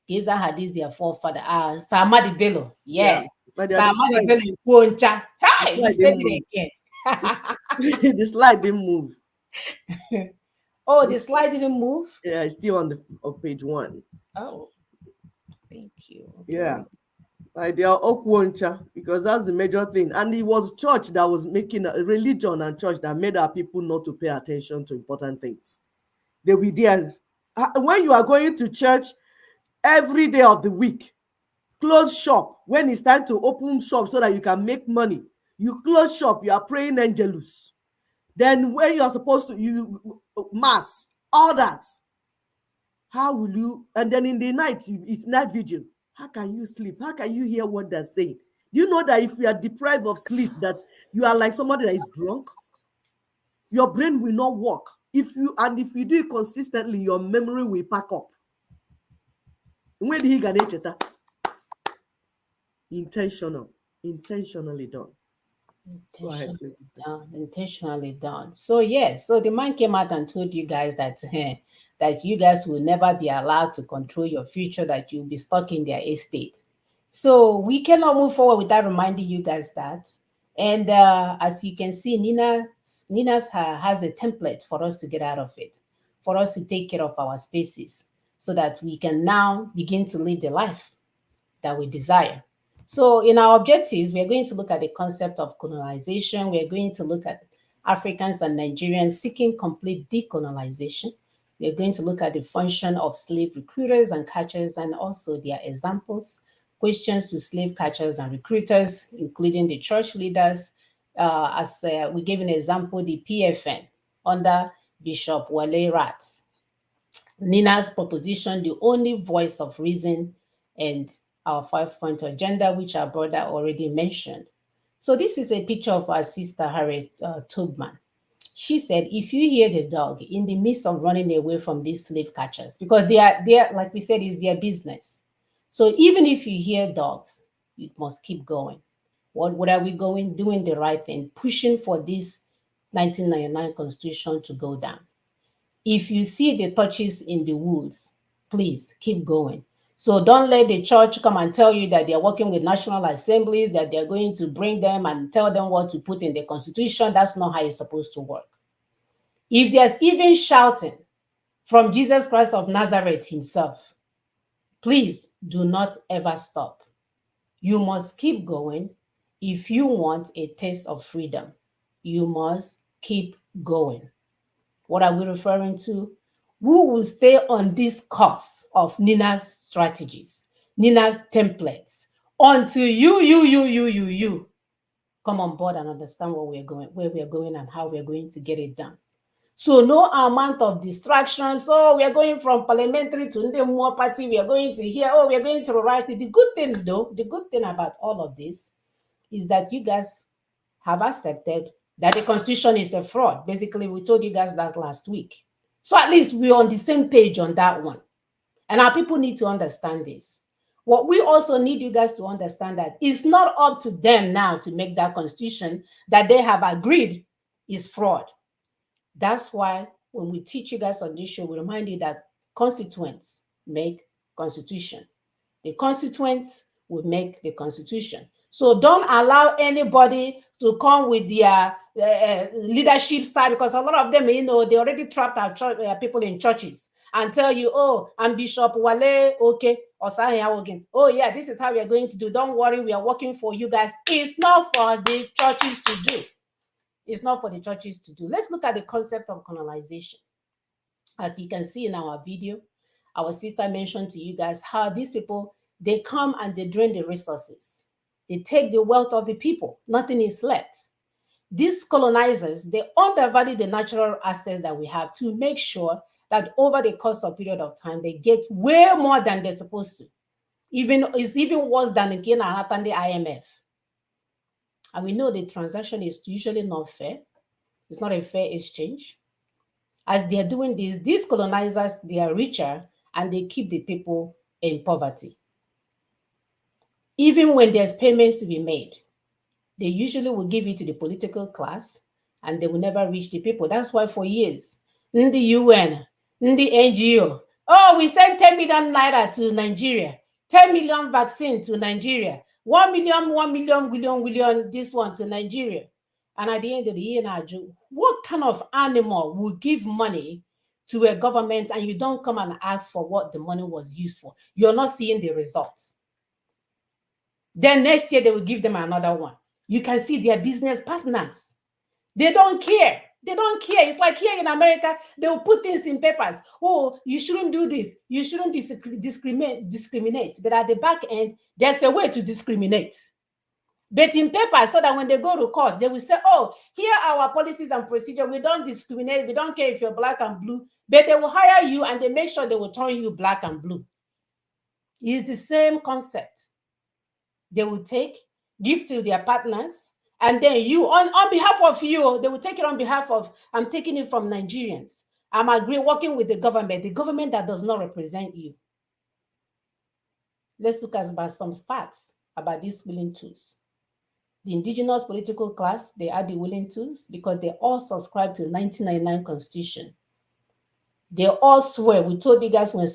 Giza Hadid, their forefather. Samadi Bello. Yes. Yeah, Samadi Bello in Kuoncha. Hi, he said it again. The slide didn't move. Oh, the slide didn't move? Yeah, it's still on page 1. Oh, thank you. Yeah. They are Okwoncha, because that's the major thing. And it was church that was making a religion and church that made our people not to pay attention to important things. They will there. When you are going to church every day of the week, close shop. When it's time to open shop so that you can make money, you close shop, you are praying angelus. Then when you are supposed to, you mass, all that. How will you, and then in the night, it's night vigil. How can you sleep? How can you hear what they're saying? Do you know that if you are deprived of sleep, that you are like somebody that is drunk? Your brain will not work. If you do it consistently, your memory will pack up. When did he get it? Intentionally done. Intentionally done. So yes, so the man came out and told you guys that that you guys will never be allowed to control your future, that you'll be stuck in their estate. So we cannot move forward without reminding you guys that. And as you can see, Nina's has a template for us to get out of it, for us to take care of our spaces so that we can now begin to live the life that we desire. So in our objectives, we are going to look at the concept of colonization. We are going to look at Africans and Nigerians seeking complete decolonization. We are going to look at the function of slave recruiters and catchers and also their examples, questions to slave catchers and recruiters, including the church leaders. We gave an example, the PFN under Bishop Wale Rat. Nina's proposition, the only voice of reason, and our 5-point agenda, which our brother already mentioned. So this is a picture of our sister, Harriet Tubman. She said, if you hear the dog in the midst of running away from these slave catchers, because they are, like we said, is their business. So even if you hear dogs, you must keep going. What are we going? Doing the right thing, pushing for this 1999 Constitution to go down. If you see the torches in the woods, please keep going. So don't let the church come and tell you that they're working with national assemblies, that they're going to bring them and tell them what to put in the Constitution. That's not how it's supposed to work. If there's even shouting from Jesus Christ of Nazareth himself, please do not ever stop. You must keep going. If you want a taste of freedom, you must keep going. What are we referring to? We will stay on this course of Nina's strategies, Nina's templates, until you come on board and understand where we are going and how we are going to get it done. So no amount of distractions. Oh, we are going from parliamentary to Ndemwa party. We are going to here. Oh, we are going to variety. The good thing though, the good thing about all of this is that you guys have accepted that the Constitution is a fraud. Basically, we told you guys that last week. So at least we're on the same page on that one. And our people need to understand this. What we also need you guys to understand that it's not up to them now to make that Constitution that they have agreed is fraud. That's why when we teach you guys on this show, we remind you that constituents make Constitution. The constituents will make the Constitution. So don't allow anybody to come with their leadership style, because a lot of them, they already trapped our people in churches and tell you, oh, I'm Bishop Wale, okay, or again. Oh yeah, this is how we are going to do. Don't worry, we are working for you guys. It's not for the churches to do. It's not for the churches to do. Let's look at the concept of colonization. As you can see in our video, our sister mentioned to you guys how these people, they come and they drain the resources. They take the wealth of the people. Nothing is left. These colonizers, they undervalue the natural assets that we have to make sure that over the course of a period of time, they get way more than they're supposed to. It's even worse than in Kenya and the IMF. And we know the transaction is usually not fair. It's not a fair exchange. As they're doing this, these colonizers, they are richer and they keep the people in poverty. Even when there's payments to be made, they usually will give it to the political class and they will never reach the people. That's why for years, in the UN, in the NGO, oh, we sent 10 million naira to Nigeria, 10 million vaccine to Nigeria, 1 million, this one to Nigeria. And at the end of the year, what kind of animal will give money to a government and you don't come and ask for what the money was used for? You're not seeing the results. Then next year, they will give them another one. You can see their business partners. They don't care. They don't care. It's like here in America, they will put things in papers. Oh, you shouldn't do this. You shouldn't discriminate. But at the back end, there's a way to discriminate. But in papers, so that when they go to court, they will say, oh, here are our policies and procedures. We don't discriminate. We don't care if you're black and blue. But they will hire you and they make sure they will turn you black and blue. It's the same concept. They will give to their partners, and then you, on behalf of you, they will take it on behalf of, I'm taking it from Nigerians. I'm working with the government that does not represent you. Let's look at some facts about these willing tools. The indigenous political class, they are the willing tools because they all subscribe to 1999 Constitution. They all swear, we told you guys when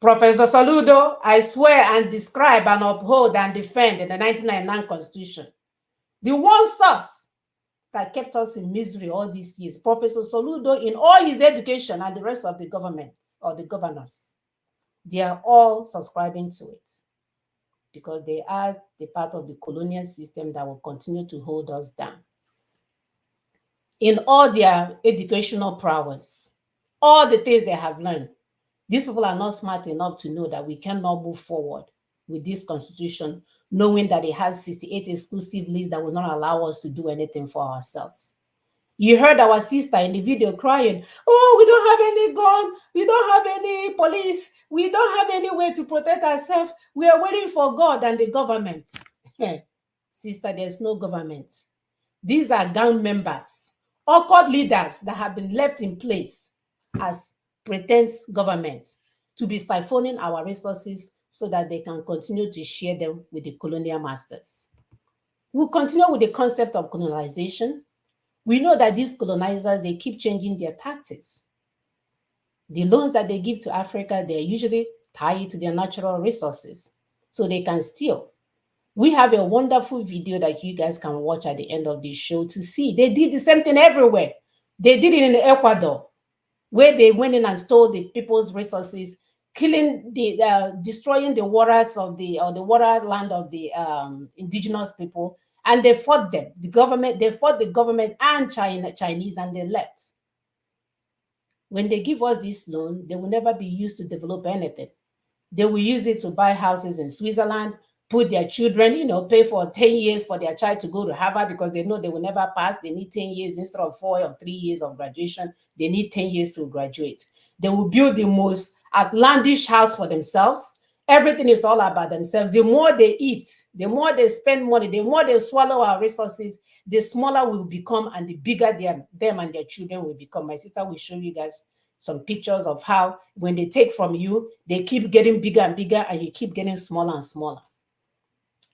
Professor Soludo, I swear and describe and uphold and defend the 1999 Constitution. The one source that kept us in misery all these years, Professor Soludo, in all his education and the rest of the government or the governors, they are all subscribing to it. because they are the part of the colonial system that will continue to hold us down. In all their educational prowess, all the things they have learned, these people are not smart enough to know that we cannot move forward with this constitution, knowing that it has 68 exclusive lists that will not allow us to do anything for ourselves. You heard our sister in the video crying, oh, we don't have any gun, we don't have any police, we don't have any way to protect ourselves. We are waiting for God and the government. Sister, there's no government. These are gang members, occult leaders that have been left in place as pretense governments to be siphoning our resources so that they can continue to share them with the colonial masters. We'll continue with the concept of colonization. We know that these colonizers, they keep changing their tactics. The loans that they give to Africa, they're usually tied to their natural resources, so they can steal. We have a wonderful video that you guys can watch at the end of this show to see. They did the same thing everywhere. They did it in Ecuador, where they went in and stole the people's resources, killing destroying the waters of the water land of the indigenous people. And they fought them. They fought the government and Chinese, and they left. When they give us this loan, they will never be used to develop anything. They will use it to buy houses in Switzerland, put their children, pay for 10 years for their child to go to Harvard because they know they will never pass. They need 10 years instead of 4 or 3 years of graduation. They need 10 years to graduate. They will build the most outlandish house for themselves. Everything is all about themselves. The more they eat, the more they spend money, the more they swallow our resources, the smaller we will become and the bigger them and their children will become. My sister will show you guys some pictures of how when they take from you, they keep getting bigger and bigger and you keep getting smaller and smaller.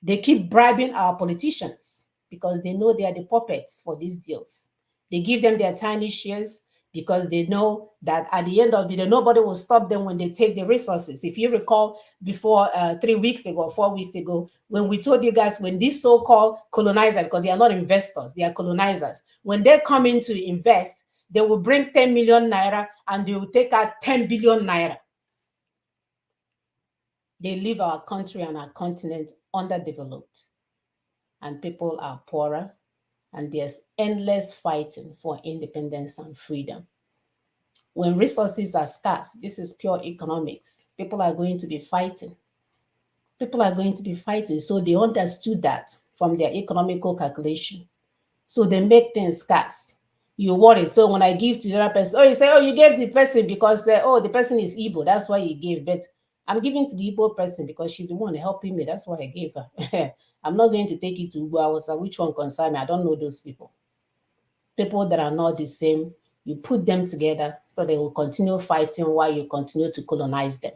They keep bribing our politicians because they know they are the puppets for these deals. They give them their tiny shares because they know that at the end of the day, nobody will stop them when they take the resources. If you recall, before 3 weeks ago, 4 weeks ago, when we told you guys, when these so-called colonizers, because they are not investors, they are colonizers, when they come in to invest, they will bring 10 million naira and they will take out 10 billion naira. They leave our country and our continent underdeveloped, and people are poorer, and there's endless fighting for independence and freedom. When resources are scarce, this is pure economics. People are going to be fighting. People are going to be fighting. So they understood that from their economical calculation. So they make things scarce. You worry. So when I give to the other person, you say, you gave the person because, the person is Igbo. That's why you gave. But I'm giving to the Igbo person because she's the one helping me. That's why I gave her. I'm not going to take it to Ugbo. Which one concerns me? I don't know those people. People that are not the same, you put them together so they will continue fighting while you continue to colonize them.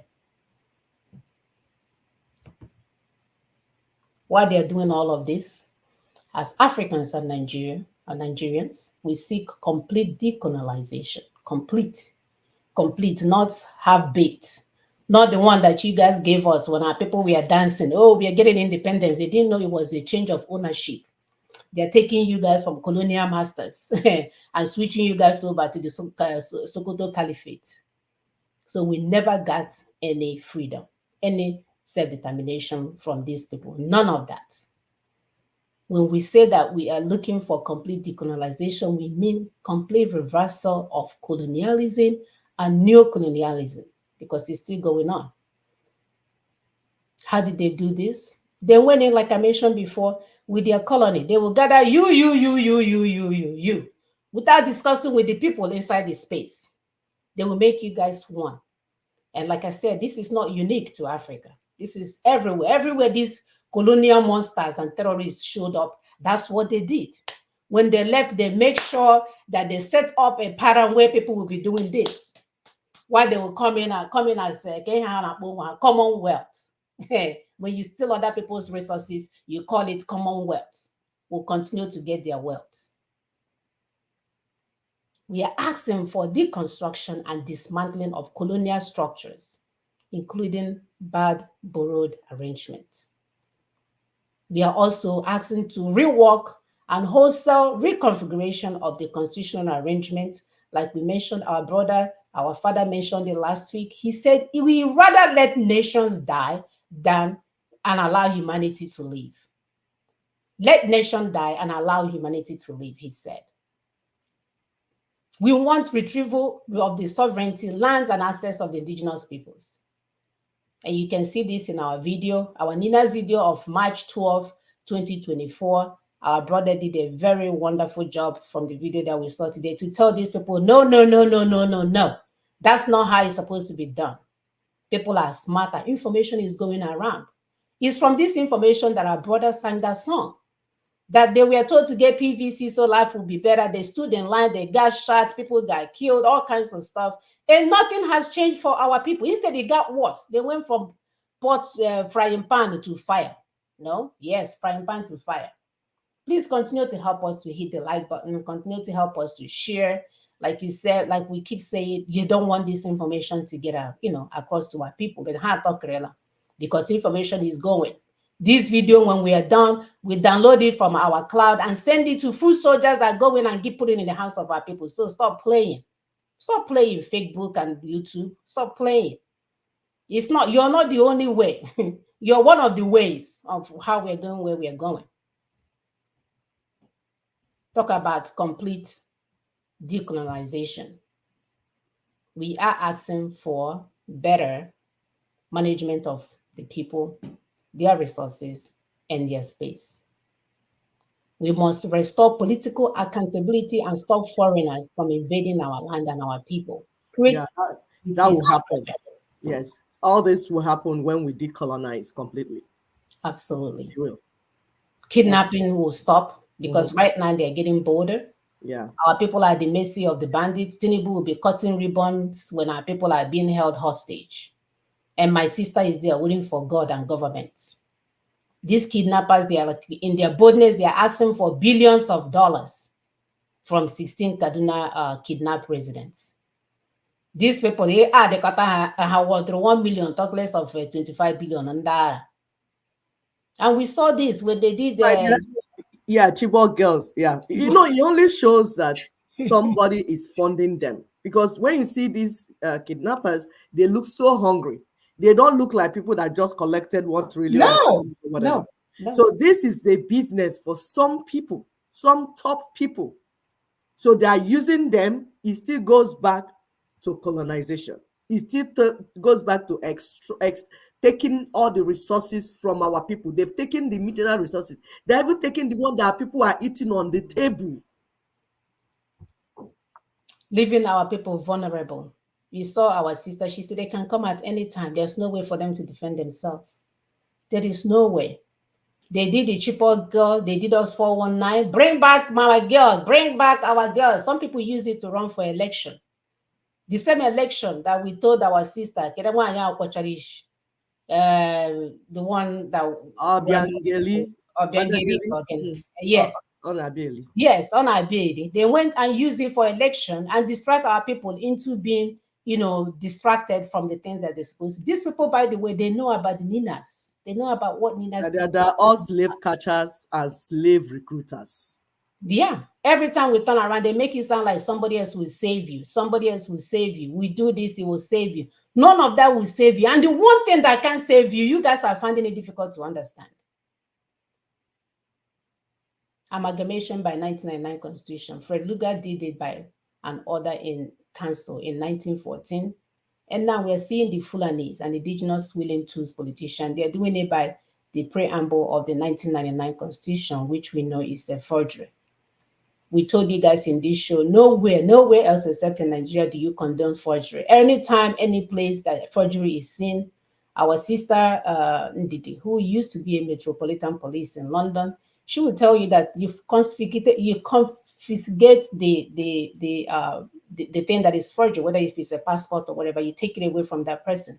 While they're doing all of this, as Africans and Nigerians, we seek complete decolonization. Complete, not half-baked. Not the one that you guys gave us when our people were dancing. Oh, we are getting independence. They didn't know it was a change of ownership. They're taking you guys from colonial masters and switching you guys over to the Sokoto Caliphate. So we never got any freedom, any self-determination from these people. None of that. When we say that we are looking for complete decolonization, we mean complete reversal of colonialism and neo-colonialism, because it's still going on. How did they do this? They went in, like I mentioned before, with their colony. They will gather you, without discussing with the people inside the space. They will make you guys one. And like I said, this is not unique to Africa. This is everywhere. Everywhere these colonial monsters and terrorists showed up, that's what they did. When they left, they make sure that they set up a pattern where people will be doing this. While they will come in as Commonwealth. When you steal other people's resources, you call it Commonwealth. Will continue to get their wealth. We are asking for deconstruction and dismantling of colonial structures, including bad borrowed arrangements. We are also asking to rework and wholesale reconfiguration of the constitutional arrangement. Like we mentioned, our father mentioned it last week. He said, we rather let nations die than and allow humanity to live. Let nation die and allow humanity to live, he said. We want retrieval of the sovereignty, lands, and access of the indigenous peoples. And you can see this in our video, our Nina's video of March 12, 2024. Our brother did a very wonderful job from the video that we saw today to tell these people, no, no, no, no, no, no, no. That's not how it's supposed to be done. People are smarter. Information is going around. It's from this information that our brother sang that song, that they were told to get PVC so life will be better. They stood in line, they got shot, people got killed, all kinds of stuff. And nothing has changed for our people. Instead, it got worse. They went from frying pan to fire. No? Yes, frying pan to fire. Please continue to help us to hit the like button, continue to help us to share. Like you said, like we keep saying, you don't want this information to get across to our people. But how talk because information is going. This video, when we are done, we download it from our cloud and send it to food soldiers that go in and keep putting in the hands of our people. So stop playing. Stop playing Facebook and YouTube. Stop playing. You're not the only way. You're one of the ways of how we're going where we're going. Talk about complete decolonization. We are asking for better management of the people, their resources, and their space. We must restore political accountability and stop foreigners from invading our land and our people. Yeah, that will happen. Yes, all this will happen when we decolonize completely. Absolutely. It will. Kidnapping will stop because right now they're getting bolder. Yeah. Our people are at the mercy of the bandits. Tinubu will be cutting ribbons when our people are being held hostage. And my sister is there waiting for God and government. These kidnappers, they are like, in their boldness, they are asking for billions of dollars from 16 Kaduna kidnapped residents. These people, they got worth 1 million, talk less of 25 billion. And we saw this when they did Chibok girls. Yeah. It only shows that somebody is funding them. Because when you see these kidnappers, they look so hungry. They don't look like people that just collected 1 trillion. No. So this is a business for some people, some top people. So they are using them. It still goes back to colonization. It still goes back to taking all the resources from our people. They've taken the mineral resources. They're even taking the one that people are eating on the table. Leaving our people vulnerable. You saw our sister, she said they can come at any time. There's no way for them to defend themselves. There is no way. They did the Chibok girl, they did us 419. Bring back my girls, bring back our girls. Some people use it to run for election. The same election that we told our sister, the one that yes. Yes, on our baby. They went and used it for election and distract our people into being, distracted from the things that they're supposed to. These people, by the way, they know about the Ninas. They know about what Ninas do. They're all slave catchers and slave recruiters. Yeah. Every time we turn around, they make it sound like somebody else will save you. Somebody else will save you. We do this, it will save you. None of that will save you. And the one thing that can save you, you guys are finding it difficult to understand. Amalgamation by 1999 Constitution. Fred Lugar did it by an order in council in 1914. And now we're seeing the Fulanis and indigenous willing tools politicians. They're doing it by the preamble of the 1999 Constitution, which we know is a forgery. We told you guys in this show, nowhere else except in Nigeria do you condone forgery. Anytime, any place that forgery is seen, our sister Ndidi, who used to be a Metropolitan Police in London, she will tell you that you confiscate the thing that is forgery, whether if it's a passport or whatever, you take it away from that person.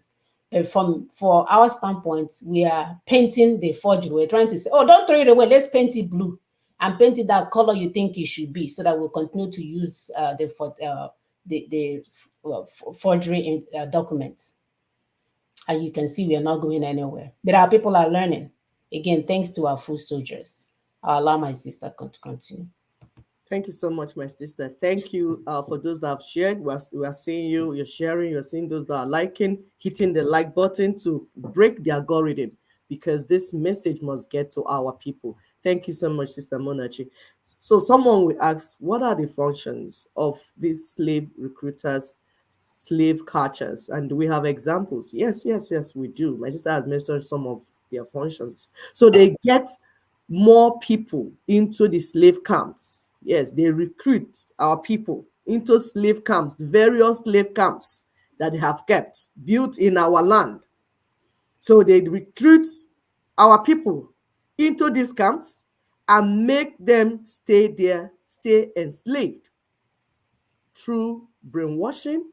But for our standpoint, we are painting the forgery. We're trying to say, oh, don't throw it away. Let's paint it blue and paint it that color you think it should be, so that we'll continue to use the forgery documents. And you can see we are not going anywhere. But our people are learning. Again, thanks to our food soldiers. I'll allow my sister to continue. Thank you so much, my sister. Thank you for those that have shared. We are seeing you, you're sharing, you're seeing those that are liking, hitting the like button to break the algorithm. because this message must get to our people. Thank you so much, Sister Monachi. So someone will ask, what are the functions of these slave recruiters, slave catchers? And do we have examples? Yes, we do. My sister has mentioned some of their functions. So they get more people into the slave camps. Yes, they recruit our people into slave camps, the various slave camps that they have kept, built in our land. So they recruit our people into these camps and make them stay there, stay enslaved through brainwashing,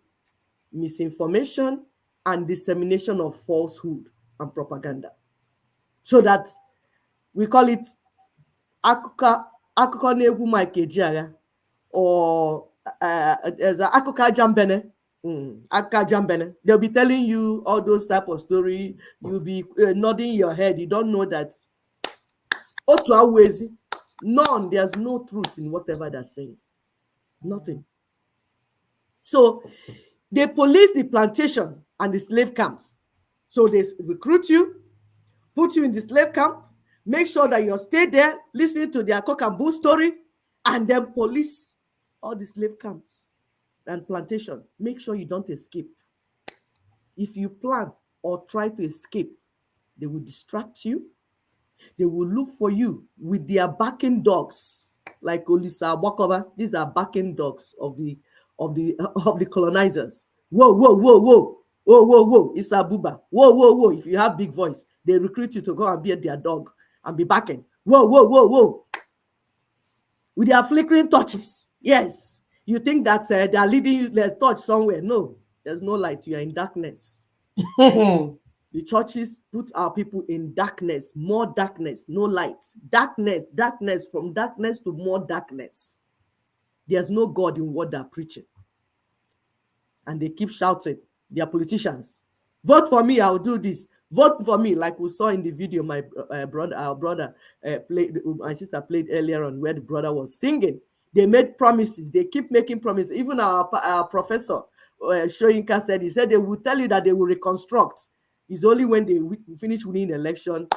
misinformation, and dissemination of falsehood and propaganda. So that we call it akụkọ na-egwu Mike Ejiagha, or as akụkọ Jambene. Jambene. They'll be telling you all those type of story. You'll be nodding your head. You don't know that. None. There's no truth in whatever they're saying. Nothing. So they police the plantation and the slave camps. So they recruit you, put you in the slave camp, make sure that you stay there, listening to their cock and bull story, and then police all the slave camps and plantation. Make sure you don't escape. If you plan or try to escape, they will distract you. They will look for you with their backing dogs, like Olisa Wakova. These are backing dogs of the colonizers. Whoa. It's a booba. Whoa. If you have big voice, they recruit you to go and be their dog and be backing. Whoa. With their flickering torches. Yes. You think that they are leading you, there's torch somewhere. No, there's no light. You are in darkness. The churches put our people in darkness, more darkness, no light. Darkness, from darkness to more darkness. There's no God in what they're preaching. And they keep shouting, their politicians, vote for me, I'll do this. Vote for me, like we saw in the video my my sister played earlier on, where the brother was singing. They made promises. They keep making promises. Even our professor, Shoyinka, said, he said they will tell you that they will reconstruct. It's only when they finish winning election,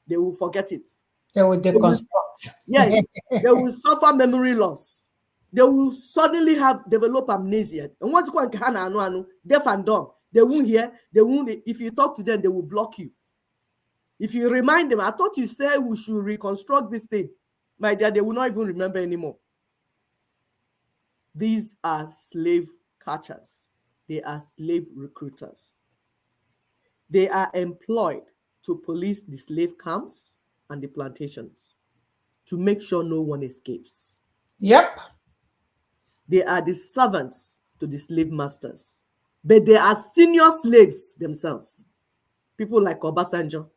they will forget it. They will deconstruct. Yes, they will suffer memory loss. They will suddenly develop amnesia. And once you go deaf and dumb, they won't hear. They won't. If you talk to them, they will block you. If you remind them, I thought you said we should reconstruct this thing, my dear, they will not even remember anymore. These are slave catchers. They are slave recruiters. They are employed to police the slave camps and the plantations to make sure no one escapes. Yep. They are the servants to the slave masters, but they are senior slaves themselves. People like Obasanjo,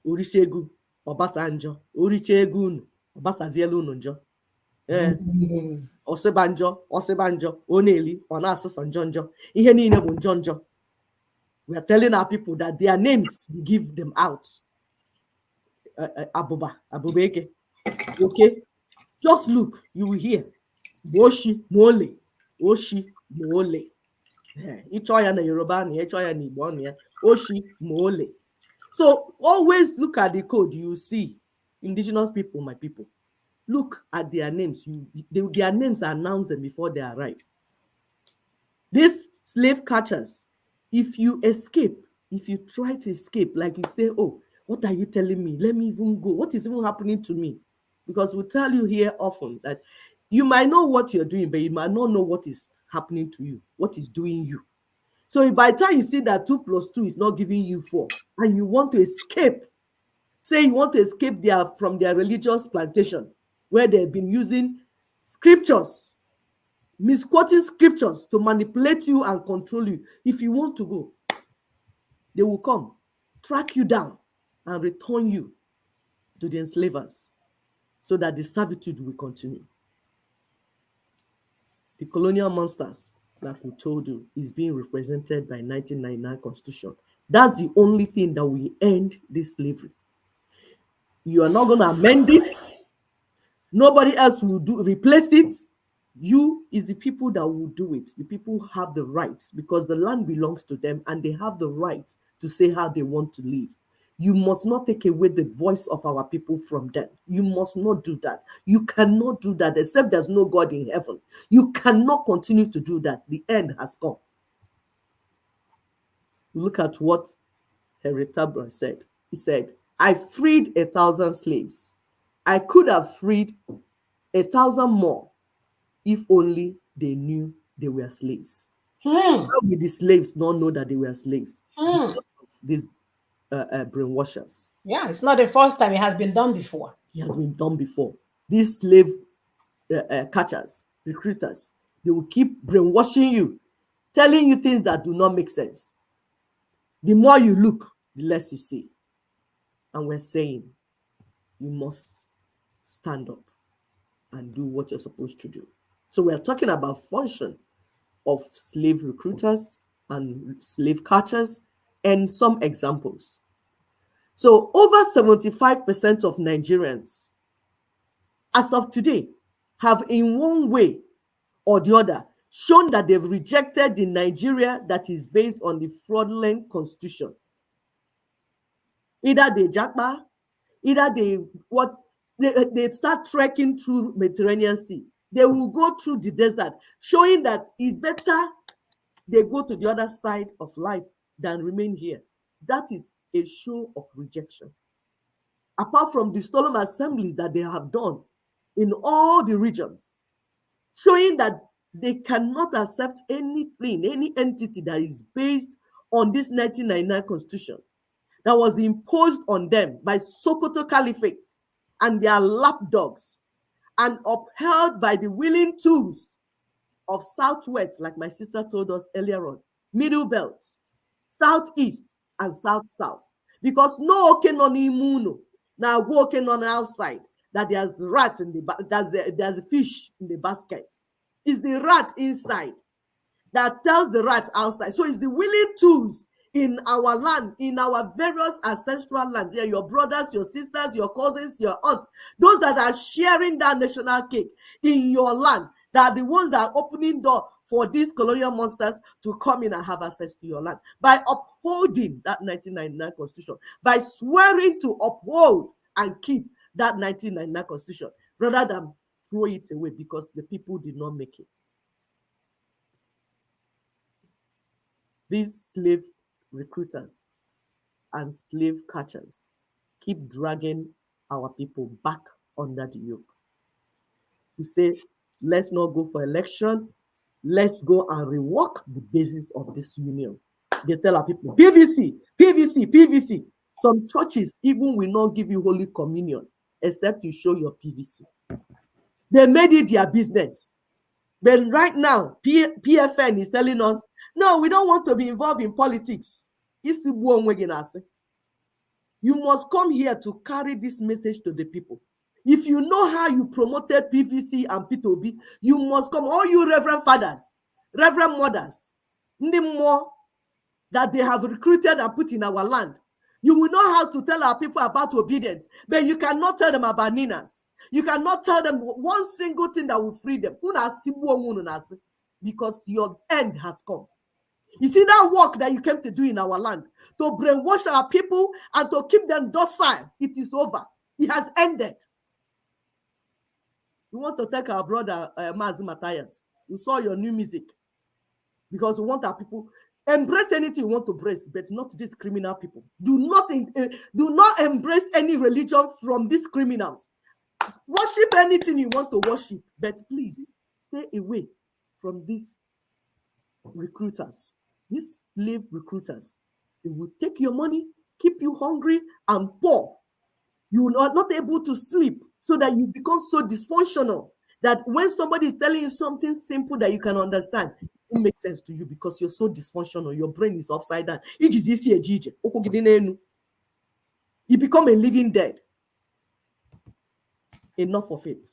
Olusegun Obasanjo, Olusegun Obasanjo Nunjo. Osebanjo, Oneli, Onasasa Njonjo. Ihe niile bụ Njonjo. We are telling our people that their names, we give them out. Abubeke. Okay? Just look, you will hear. Oshi Mole. Ichoya na Yoruba, Ichoya ni Igbo, Oshi Mole. So always look at the code. You see indigenous people, my people. Look at their names. Their names are announced them before they arrive. These slave catchers, if you escape, if you try to escape, like you say, oh, what are you telling me? Let me even go. What is even happening to me? Because we tell you here often that you might know what you're doing, but you might not know what is happening to you, what is doing you. So by the time you see that 2 + 2 is not giving you 4, and you want to escape, say you want to escape from their religious plantation, where they've been using scriptures, misquoting scriptures to manipulate you and control you. If you want to go, they will come, track you down, and return you to the enslavers so that the servitude will continue. The colonial monsters, like we told you, is being represented by 1999 Constitution. That's the only thing that will end this slavery. You are not going to amend it. Nobody else will replace it. You is the people that will do it. The people have the right, because the land belongs to them and they have the right to say how they want to live. You must not take away the voice of our people from them. You must not do that. You cannot do that except there's no God in heaven. You cannot continue to do that. The end has come. Look at what Henry Tabra said. He said, I freed 1,000 slaves. I could have freed 1,000 more if only they knew they were slaves. How did the slaves not know that they were slaves? Because of these brainwashers. Yeah, it's not the first time. It has been done before. It has been done before. These slave catchers, recruiters, they will keep brainwashing you, telling you things that do not make sense. The more you look, the less you see. And we're saying you must stand up and do what you're supposed to do. So we're talking about function of slave recruiters and slave catchers and some examples. So over 75% of Nigerians, as of today, have in one way or the other shown that they've rejected the Nigeria that is based on the fraudulent constitution. Either they jackpot, either they start trekking through Mediterranean Sea. They will go through the desert, showing that it's better they go to the other side of life than remain here. That is a show of rejection. Apart from the solemn assemblies that they have done in all the regions, showing that they cannot accept anything, any entity that is based on this 1999 constitution that was imposed on them by Sokoto Caliphate and their lapdogs and upheld by the willing tools of Southwest, like my sister told us earlier on, Middle Belt, Southeast, and South-South. Because no okay no imuno. Now go okay no outside that there's rat in the there's a fish in the basket. It's the rat inside that tells the rat outside. So it's the willing tools in our land, in our various ancestral lands. Yeah, your brothers, your sisters, your cousins, your aunts, those that are sharing that national cake in your land, that are the ones that are opening door for these colonial monsters to come in and have access to your land. By upholding that 1999 constitution, by swearing to uphold and keep that 1999 constitution, rather than throw it away because the people did not make it. These slave recruiters and slave catchers keep dragging our people back under the yoke. We say, let's not go for election. Let's go and rework the basis of this union. They tell our people, PVC, PVC, PVC. Some churches even will not give you Holy Communion except you show your PVC. They made it their business. But right now, PFN is telling us, no, we don't want to be involved in politics. You must come here to carry this message to the people. If you know how you promoted PVC and P2B, you must come. All you reverend fathers, reverend mothers, more that they have recruited and put in our land. You will know how to tell our people about obedience, but you cannot tell them about Ninas. You cannot tell them one single thing that will free them. Because your end has come. You see that work that you came to do in our land, to brainwash our people and to keep them docile, it is over. It has ended. We want to thank our brother, Mazi Matthias. We saw your new music. Because we want our people, embrace anything you want to embrace, but not these criminal people. Do not embrace any religion from these criminals. Worship anything you want to worship, but please stay away from these recruiters, these slave recruiters. They will take your money, keep you hungry and poor. You are not able to sleep so that you become so dysfunctional that when somebody is telling you something simple that you can understand, it makes sense to you because you're so dysfunctional. Your brain is upside down. You become a living dead. Enough of it.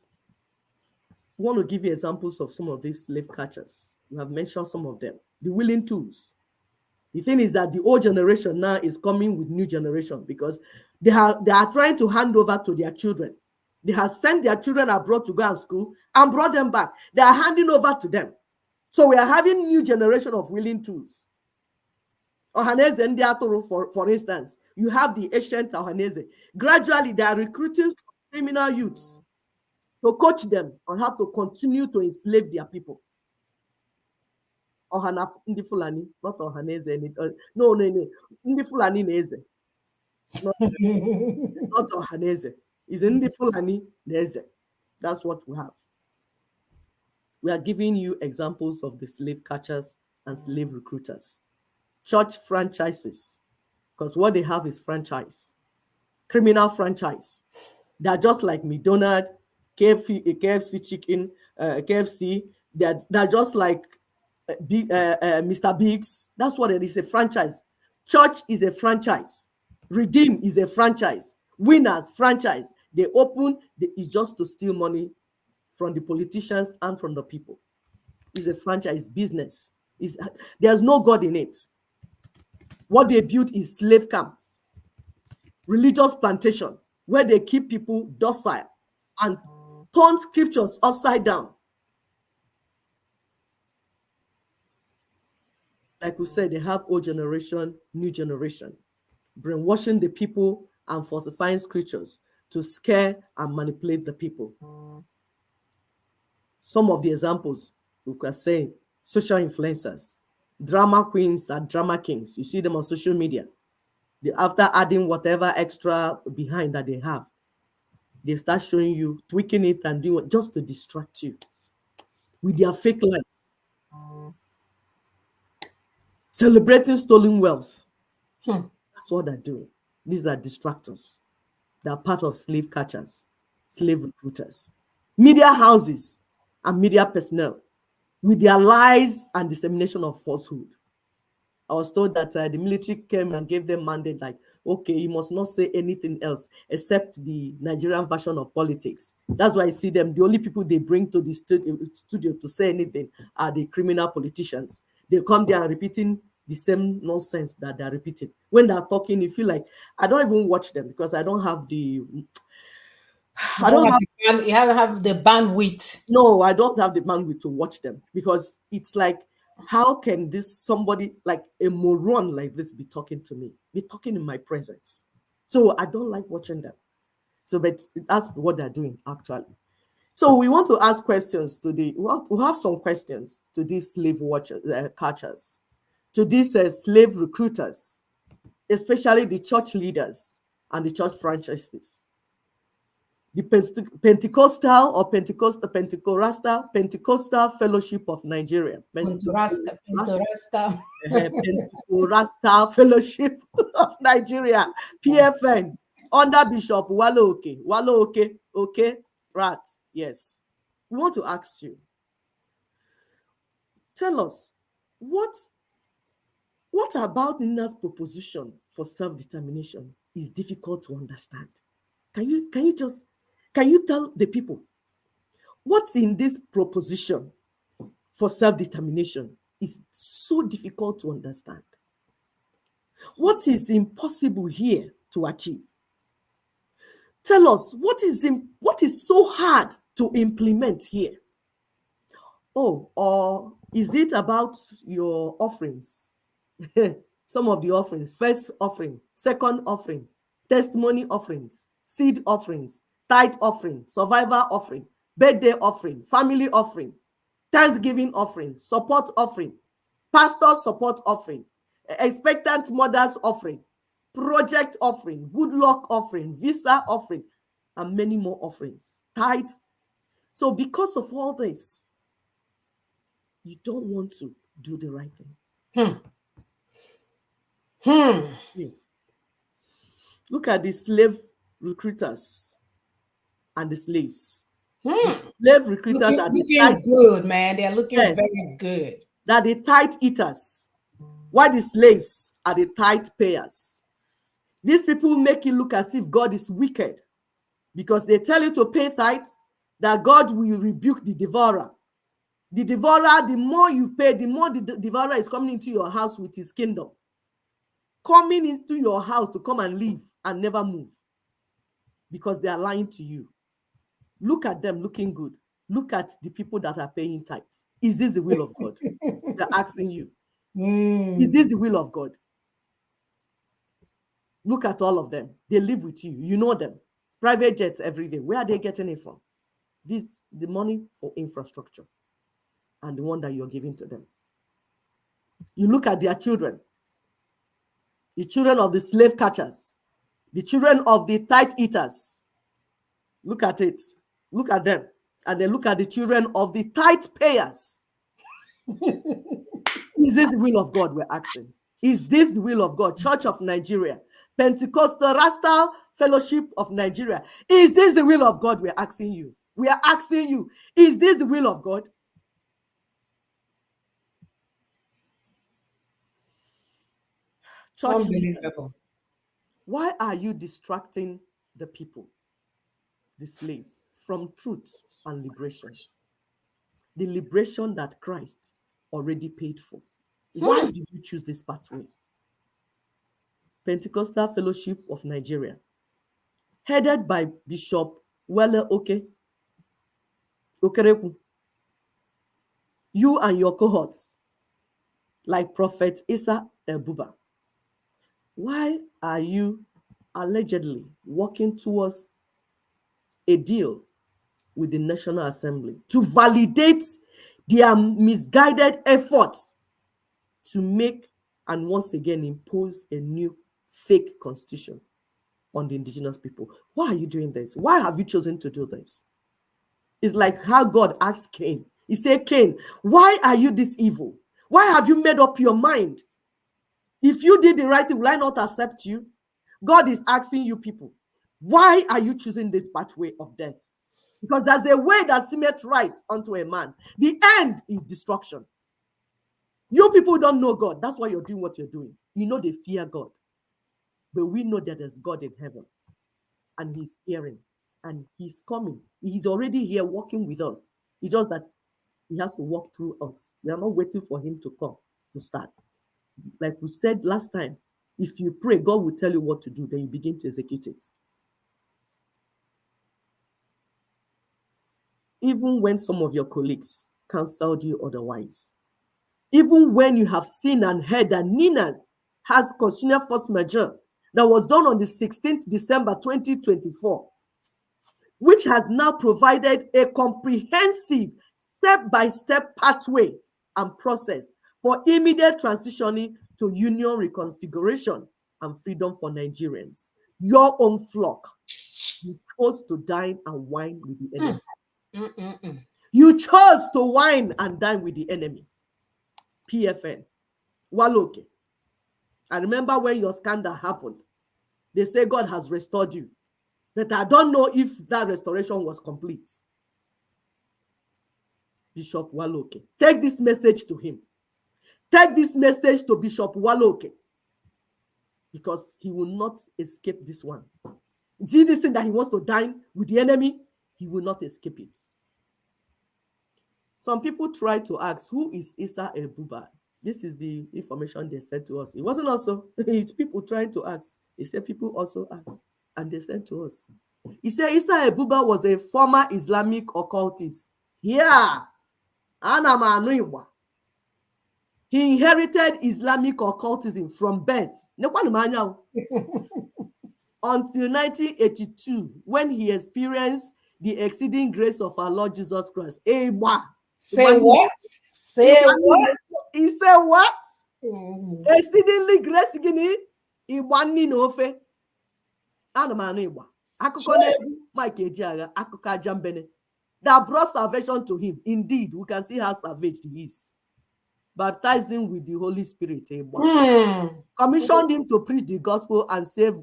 I want to give you examples of some of these slave catchers. We have mentioned some of them. The willing tools. The thing is that the old generation now is coming with new generation because they are trying to hand over to their children. They have sent their children abroad to go to school and brought them back. They are handing over to them. So we are having new generation of willing tools. Ohaneze ndị atụrụ, for instance, you have the ancient Ohaneze. Gradually, they are recruiting criminal youths to coach them on how to continue to enslave their people. Ohana ndị Fulani, not Ohaneze. No. Ndị Fulani na-eze. Not Ohaneze. It's ndị Fulani na-eze. That's what we have. We are giving you examples of the slave catchers and slave recruiters. Church franchises, because what they have is franchise, criminal franchise. They're just like McDonald's, KFC chicken, KFC. They're just like Mr. Biggs. That's what it is, a franchise. Church is a franchise. Redeem is a franchise. Winners, franchise. They open, it's just to steal money from the politicians and from the people. It's a franchise business. There's no God in it. What they built is slave camps, religious plantation, where they keep people docile and turn scriptures upside down. Like we said, they have old generation, new generation, brainwashing the people and falsifying scriptures to scare and manipulate the people. Some of the examples we can say: social influencers, drama queens and drama kings. You see them on social media. After adding whatever extra behind that they have, they start showing you, tweaking it and doing it just to distract you with their fake lives. Celebrating stolen wealth. That's what they're doing. These are distractors. They are part of slave catchers, slave recruiters, media houses and media personnel with their lies and dissemination of falsehood. I was told that the military came and gave them mandate, like, okay, you must not say anything else except the Nigerian version of politics. That's why I see them, the only people they bring to the studio to say anything are the criminal politicians. They come there and repeating the same nonsense that they're repeating. When they're talking, you feel like, I don't even watch them because I don't have the... you have the bandwidth. No, I don't have the bandwidth to watch them because it's like, how can somebody like a moron like this be talking to me, be talking in my presence? So I don't like watching them. So, but that's what they're doing actually. So we want to ask questions to we have some questions to these slave catchers, to these slave recruiters, especially the church leaders and the church franchises. The Pentecostal or Pentecostal Fellowship of Nigeria. Pentecostal Fellowship of Nigeria, PFN, under Bishop Wale Oke, right? Yes. We want to ask you, tell us, what about Nina's proposition for self-determination is difficult to understand? Can you tell the people what's in this proposition for self-determination is so difficult to understand? What is impossible here to achieve? Tell us what is so hard to implement here? Oh, or is it about your offerings? Some of the offerings: first offering, second offering, testimony offerings, seed offerings, tithe offering, survivor offering, birthday offering, family offering, Thanksgiving offering, support offering, pastor support offering, expectant mothers offering, project offering, good luck offering, visa offering, and many more offerings, tithes. So because of all this, you don't want to do the right thing. Look at the slave recruiters and the slaves. The slave recruiters are looking good, man. They're looking very good. They're the tithe eaters, while the slaves are the tithe payers. These people make it look as if God is wicked because they tell you to pay tithes, that God will rebuke the devourer. The devourer, the more you pay, the more the devourer is coming into your house with his kingdom, coming into your house to come and live and never move, because they are lying to you. Look at them looking good. Look at the people that are paying tithes. Is this the will of God? They're asking you. Is this the will of God? Look at all of them. They live with you. You know them. Private jets, everything. Where are they getting it from? The money for infrastructure and the one that you're giving to them. You look at their children. The children of the slave catchers. The children of the tithe eaters. Look at it. Look at them. And then look at the children of the tithe payers. Is this the will of God, we're asking? Is this the will of God? Church of Nigeria, Pentecostal Rastal Fellowship of Nigeria. Is this the will of God? We're asking you. We are asking you. Is this the will of God? Church leaders, why are you distracting the people, the slaves, from truth and liberation? The liberation that Christ already paid for. Why did you choose this pathway? Pentecostal Fellowship of Nigeria, headed by Bishop Wale Okerekwu. You and your cohorts, like Prophet Issa Ebuba, why are you allegedly working towards a deal with the National Assembly to validate their misguided efforts to make and once again impose a new fake constitution on the indigenous people? Why are you doing this? Why have you chosen to do this? It's like how God asked Cain. He said, Cain, why are you this evil? Why have you made up your mind? If you did the right thing, will I not accept you? God is asking you people, why are you choosing this pathway of death? Because there's a way that seemeth right unto a man. The end is destruction. You people don't know God. That's why you're doing what you're doing. You know they fear God. But we know that there's God in heaven. And he's hearing. And he's coming. He's already here walking with us. It's just that he has to walk through us. We are not waiting for him to come to start. Like we said last time, if you pray, God will tell you what to do. Then you begin to execute it. Even when some of your colleagues counseled you otherwise, even when you have seen and heard that Ninas has constitutional force majeure that was done on the 16th December 2024, which has now provided a comprehensive step-by-step pathway and process for immediate transitioning to union reconfiguration and freedom for Nigerians. Your own flock, you chose to dine and wine with the enemy. You chose to wine and dine with the enemy. PFN, Waloke. I remember when your scandal happened, they say God has restored you. But I don't know if that restoration was complete. Bishop Waloke, take this message to him. Take this message to Bishop Waloke, because he will not escape this one. See this thing that he wants to dine with the enemy, he will not escape it. Some people try to ask, who is Issa Ebuba? This is the information they sent to us. It wasn't also, it's people trying to ask. He said people also asked, and they sent to us. He said Issa Ebuba was a former Islamic occultist. Yeah. He inherited Islamic occultism from birth. Until 1982, when he experienced the exceeding grace of our Lord Jesus Christ. Say what? Say what? He said what? Exceedingly grace gini Iwani nofe. Anamanu Iwa. Akukone Mike Ejiaga, Akuka Jambene. That brought salvation to him. Indeed, we can see how savage he is. Baptized him with the Holy Spirit. Commissioned him to preach the gospel and save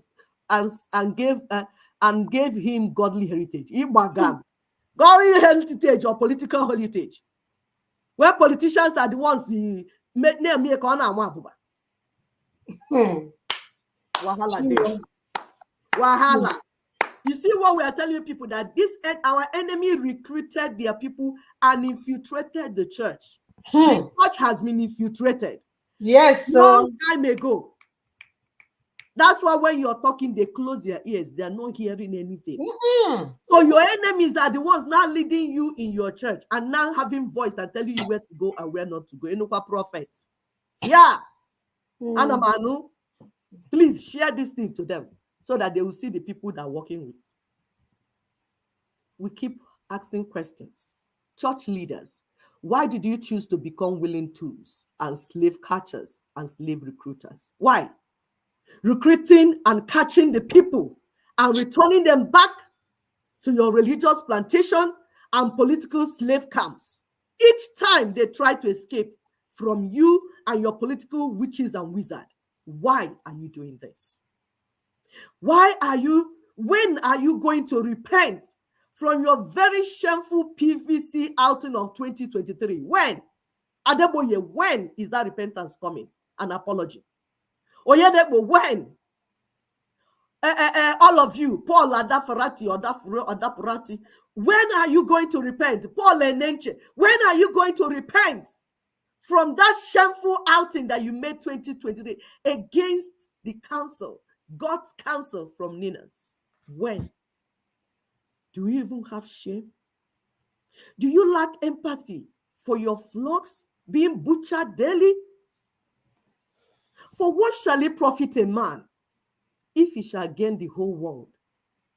and gave him godly heritage. Godly heritage or political heritage. Where politicians are the ones he made near me. Wahala. You see what we are telling people, that our enemy recruited their people and infiltrated the church. The church has been infiltrated. Yes, long time ago. That's why when you're talking, they close their ears. They are not hearing anything. So your enemies are the ones now leading you in your church and now having voice and telling you where to go and where not to go. Enopa prophets. Yeah. Anamanu. Please share this thing to them so that they will see the people that are working with. We keep asking questions. Church leaders, why did you choose to become willing tools and slave catchers and slave recruiters? Why? Recruiting and catching the people and returning them back to your religious plantation and political slave camps. Each time they try to escape from you and your political witches and wizards. Why are you doing this? When are you going to repent from your very shameful PVC outing of 2023? When? Adeboye, when is that repentance coming? An apology. Oyedebo, when? All of you, Paul Adafarati or Adaparati, when are you going to repent? Paul Enenche, when are you going to repent from that shameful outing that you made 2023 against the council, God's counsel from Ninas? When? Do you even have shame? Do you lack empathy for your flocks being butchered daily? For what shall it profit a man if he shall gain the whole world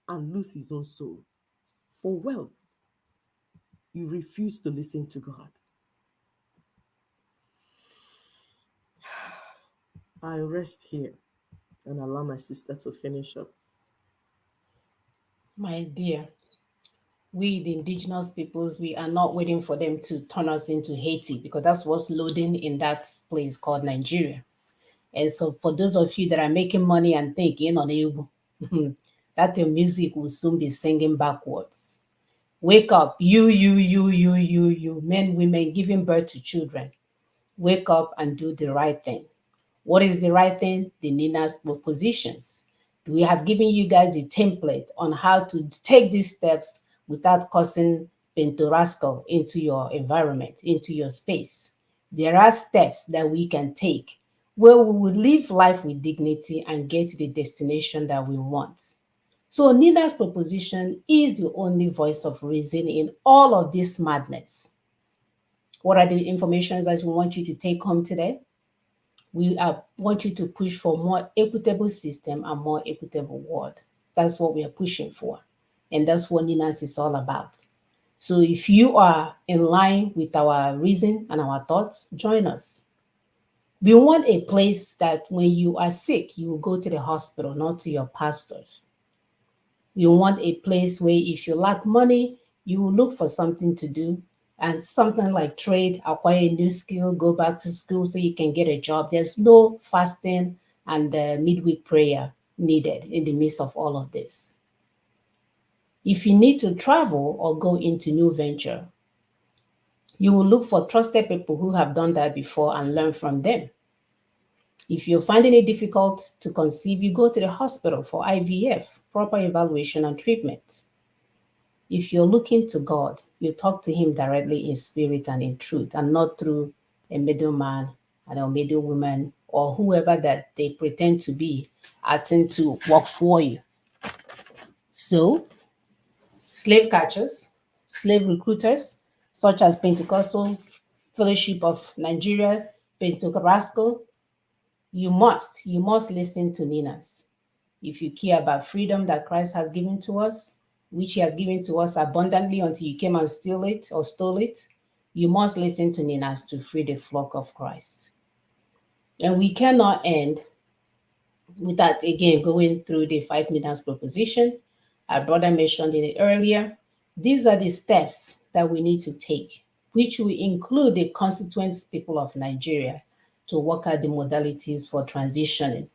and lose his own soul? For wealth, you refuse to listen to God. I rest here and allow my sister to finish up. My dear, we, the indigenous peoples, we are not waiting for them to turn us into Haiti, because that's what's loading in that place called Nigeria. And so for those of you that are making money and thinking on able, that your music will soon be singing backwards. Wake up, you, men, women giving birth to children. Wake up and do the right thing. What is the right thing? The Nina's propositions. We have given you guys a template on how to take these steps without causing pentorascal into your environment, into your space. There are steps that we can take where we will live life with dignity and get to the destination that we want. So Nina's proposition is the only voice of reason in all of this madness. What are the informations that we want you to take home today? We want you to push for more equitable system and more equitable world. That's what we are pushing for. And that's what Ninas is all about. So if you are in line with our reason and our thoughts, join us. We want a place that when you are sick, you will go to the hospital, not to your pastors. We want a place where if you lack money, you will look for something to do, and something like trade, acquire a new skill, go back to school so you can get a job. There's no fasting and midweek prayer needed in the midst of all of this. If you need to travel or go into new venture, you will look for trusted people who have done that before and learn from them. If you're finding it difficult to conceive, you go to the hospital for IVF, proper evaluation and treatment. If you're looking to God, you talk to him directly in spirit and in truth, and not through a middleman and a middlewoman or whoever that they pretend to be acting to work for you. So, slave catchers, slave recruiters, such as Pentecostal Fellowship of Nigeria, Pentecostal, you must listen to Ninas. If you care about freedom that Christ has given to us, which he has given to us abundantly until you came and steal it or stole it, you must listen to Ninas to free the flock of Christ. And we cannot end without, again, going through the 5 Ninas proposition. Our brother mentioned it earlier. These are the steps that we need to take, which will include the constituent people of Nigeria to work out the modalities for transitioning.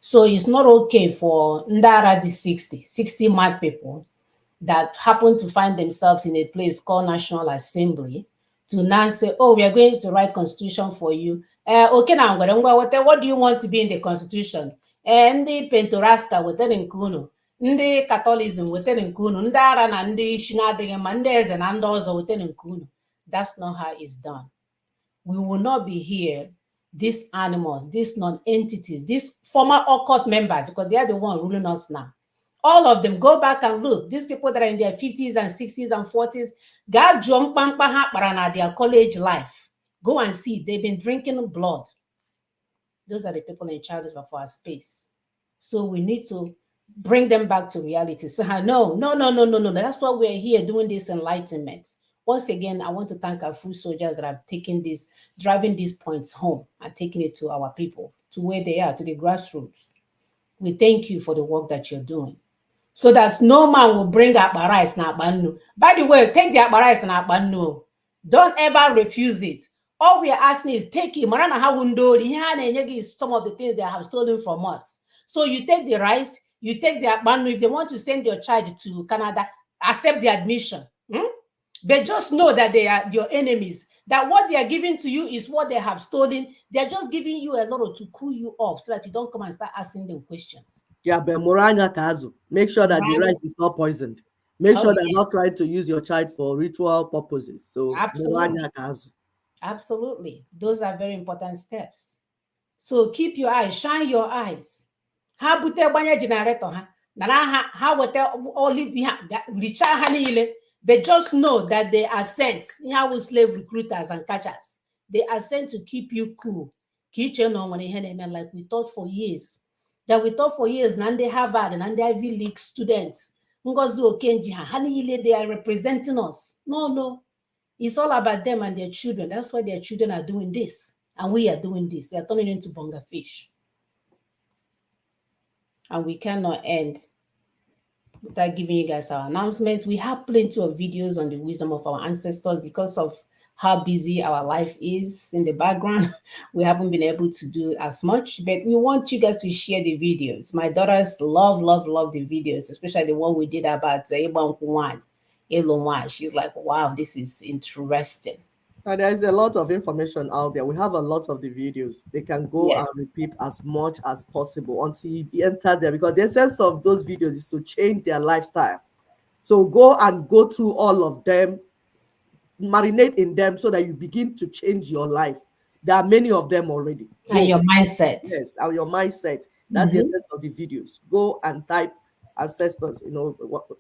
So it's not okay for Ndara the 60 mad people that happen to find themselves in a place called National Assembly to now say, oh, we are going to write constitution for you. Okay, now what do you want to be in the constitution? And the Pentoraska within Nkunu, the Catholicism within Nkunu, Ndara and the Shinading Mandez and Andoza within Nkunu. That's not how it's done. We will not be here, these animals, these non-entities, these former occult members, because they are the ones ruling us now. All of them, go back and look. These people that are in their 50s and 60s and 40s, God jump their college life. Go and see, they've been drinking blood. Those are the people in charge of our space. So we need to bring them back to reality. So no. That's why we're here doing this enlightenment. Once again, I want to thank our food soldiers that have taken this, driving these points home and taking it to our people, to where they are, to the grassroots. We thank you for the work that you're doing, so that no man will bring up rice na akpannu. By the way, take the rice na akpannu. Don't ever refuse it. All we are asking is take it. Marana ha is some of the things they have stolen from us. So you take the rice, you take the akpannu. If they want to send your child to Canada, accept the admission. But just know that they are your enemies, that what they are giving to you is what they have stolen. They're just giving you a lot to cool you off so that you don't come and start asking them questions. Yeah, but Moranga Kazu, make sure that the rice is not poisoned. Make sure they're not trying to use your child for ritual purposes. So absolutely. Absolutely. Those are very important steps. So keep your eyes, shine your eyes. Ha bute gbanye generator ha. Na ha weta olive ha richa ha niile. But just know that they are sent. How slave recruiters and catchers. They are sent to keep you cool. Like we thought for years. That we thought for years, Nande Harvard and Nande Ivy League students. They are representing us. No. It's all about them and their children. That's why their children are doing this. And we are doing this. They are turning into bonga fish. And we cannot end without giving you guys our announcements. We have plenty of videos on the wisdom of our ancestors because of how busy our life is in the background. We haven't been able to do as much, but we want you guys to share the videos. My daughters love the videos, especially the one we did about Elonwan. She's like, wow, this is interesting. There is a lot of information out there. We have a lot of the videos. They can go and repeat as much as possible until you enter there, because the essence of those videos is to change their lifestyle. So go through all of them, marinate in them so that you begin to change your life. There are many of them already. And your mindset. Yes, and your mindset. That's the essence of the videos. Go and type ancestors,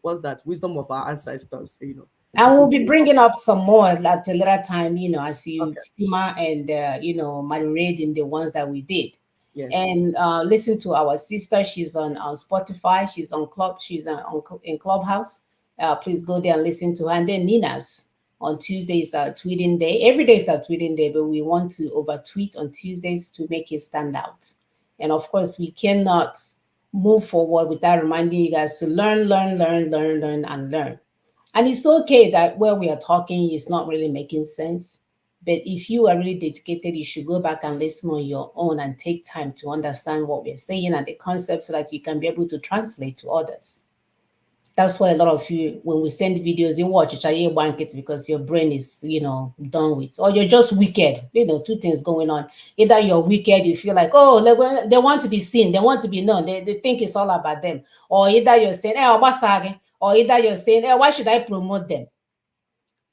what's that? Wisdom of our ancestors, And we'll be bringing up some more at a later time, as you simmer and, marinate in the ones that we did. Yes. And listen to our sister. She's on Spotify. She's on in Clubhouse. Please go there and listen to her. And then Nina's on Tuesdays, tweeting day. Every day is a tweeting day, but we want to over-tweet on Tuesdays to make it stand out. And of course, we cannot move forward without reminding you guys to learn, and learn. And it's okay that where we are talking is not really making sense. But if you are really dedicated, you should go back and listen on your own and take time to understand what we're saying and the concept so that you can be able to translate to others. That's why a lot of you, when we send videos, you watch it because your brain is, done with, or you're just wicked. Two things going on. Either you're wicked, you feel like, oh, they want to be seen, they want to be known, they think it's all about them. Or either you're saying, or either you're saying, why should I promote them?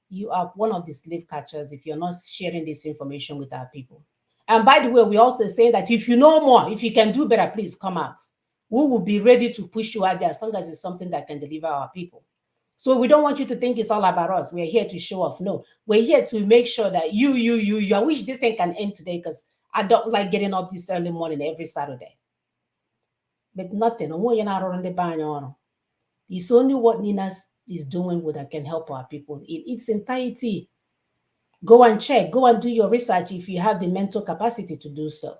You are one of the slave catchers if you're not sharing this information with our people. And by the way, we also say that if you know more, if you can do better, please come out. We will be ready to push you out there as long as it's something that can deliver our people. So we don't want you to think it's all about us. We're here to show off. No, we're here to make sure that you, I wish this thing can end today because I don't like getting up this early morning every Saturday. But nothing. It's only what Nina is doing that can help our people in its entirety. Go and check. Go and do your research if you have the mental capacity to do so.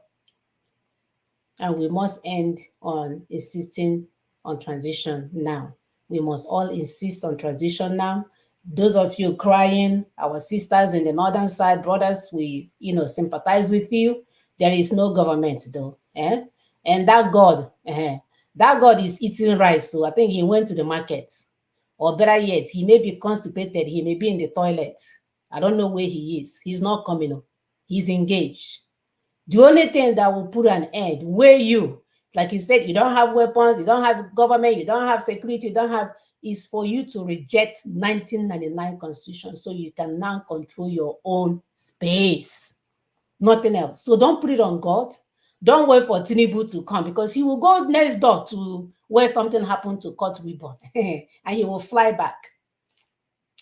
And we must end on insisting on transition now. We must all insist on transition now. Those of you crying, our sisters in the northern side, brothers, we sympathize with you. There is no government though. And that God is eating rice. So I think he went to the market. Or better yet, he may be constipated. He may be in the toilet. I don't know where he is. He's not coming up. He's engaged. The only thing that will put an end where you, like you said, you don't have weapons, you don't have government, you don't have security, you don't have, is for you to reject 1999 Constitution so you can now control your own space. Nothing else. So don't put it on God. Don't wait for Tinubu to come because he will go next door to where something happened to cut ribbon and he will fly back.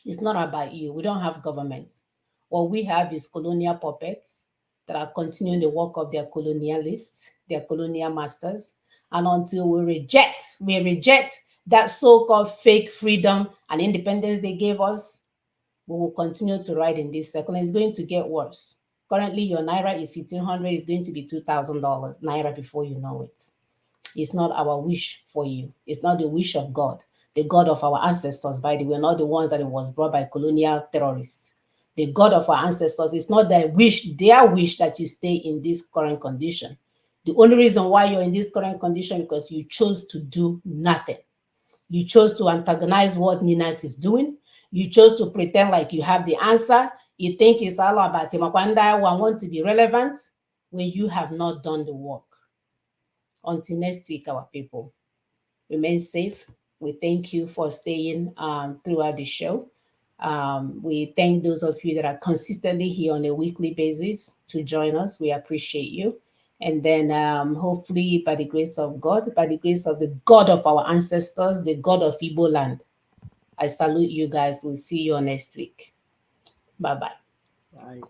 It's not about you. We don't have government. What we have is colonial puppets that are continuing the work of their colonialists, their colonial masters. And until we reject that so-called fake freedom and independence they gave us, we will continue to ride in this circle. And it's going to get worse. Currently, your Naira is 1,500, it's going to be $2,000 Naira before you know it. It's not our wish for you. It's not the wish of God, the God of our ancestors, by the way, not the ones that it was brought by colonial terrorists. The God of our ancestors, it's not their wish that you stay in this current condition. The only reason why you're in this current condition because you chose to do nothing. You chose to antagonize what Ninas is doing. You chose to pretend like you have the answer. You think it's all about Timakwanda, want to be relevant when you have not done the work. Until next week, our people, remain safe. We thank you for staying throughout the show. We thank those of you that are consistently here on a weekly basis to join us. We appreciate you. And then hopefully by the grace of God, by the grace of the God of our ancestors, the God of Igbo land, I salute you guys. We'll see you next week. Bye-bye. Bye.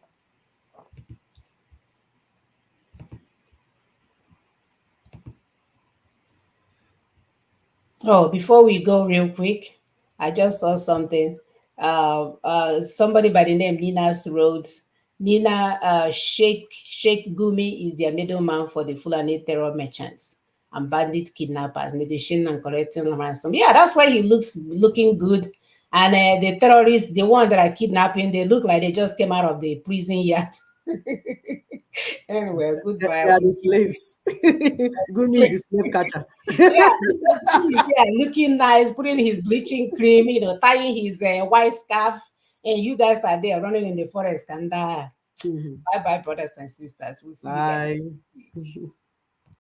Oh, before we go real quick, I just saw something. Somebody by the name Nina Rhodes. Nina Sheikh Gumi is their middleman for the Fulani terror merchants and bandit kidnappers, negotiating and collecting ransom. Yeah, that's why he looking good. And the terrorists, the one that are kidnapping, they look like they just came out of the prison yard. Anyway, goodbye. They are the slaves. Gumi is the slave catcher. Yeah, looking nice, putting his bleaching cream, tying his white scarf, and you guys are there running in the forest. And bye-bye, brothers and sisters. We'll see you guys. Bye.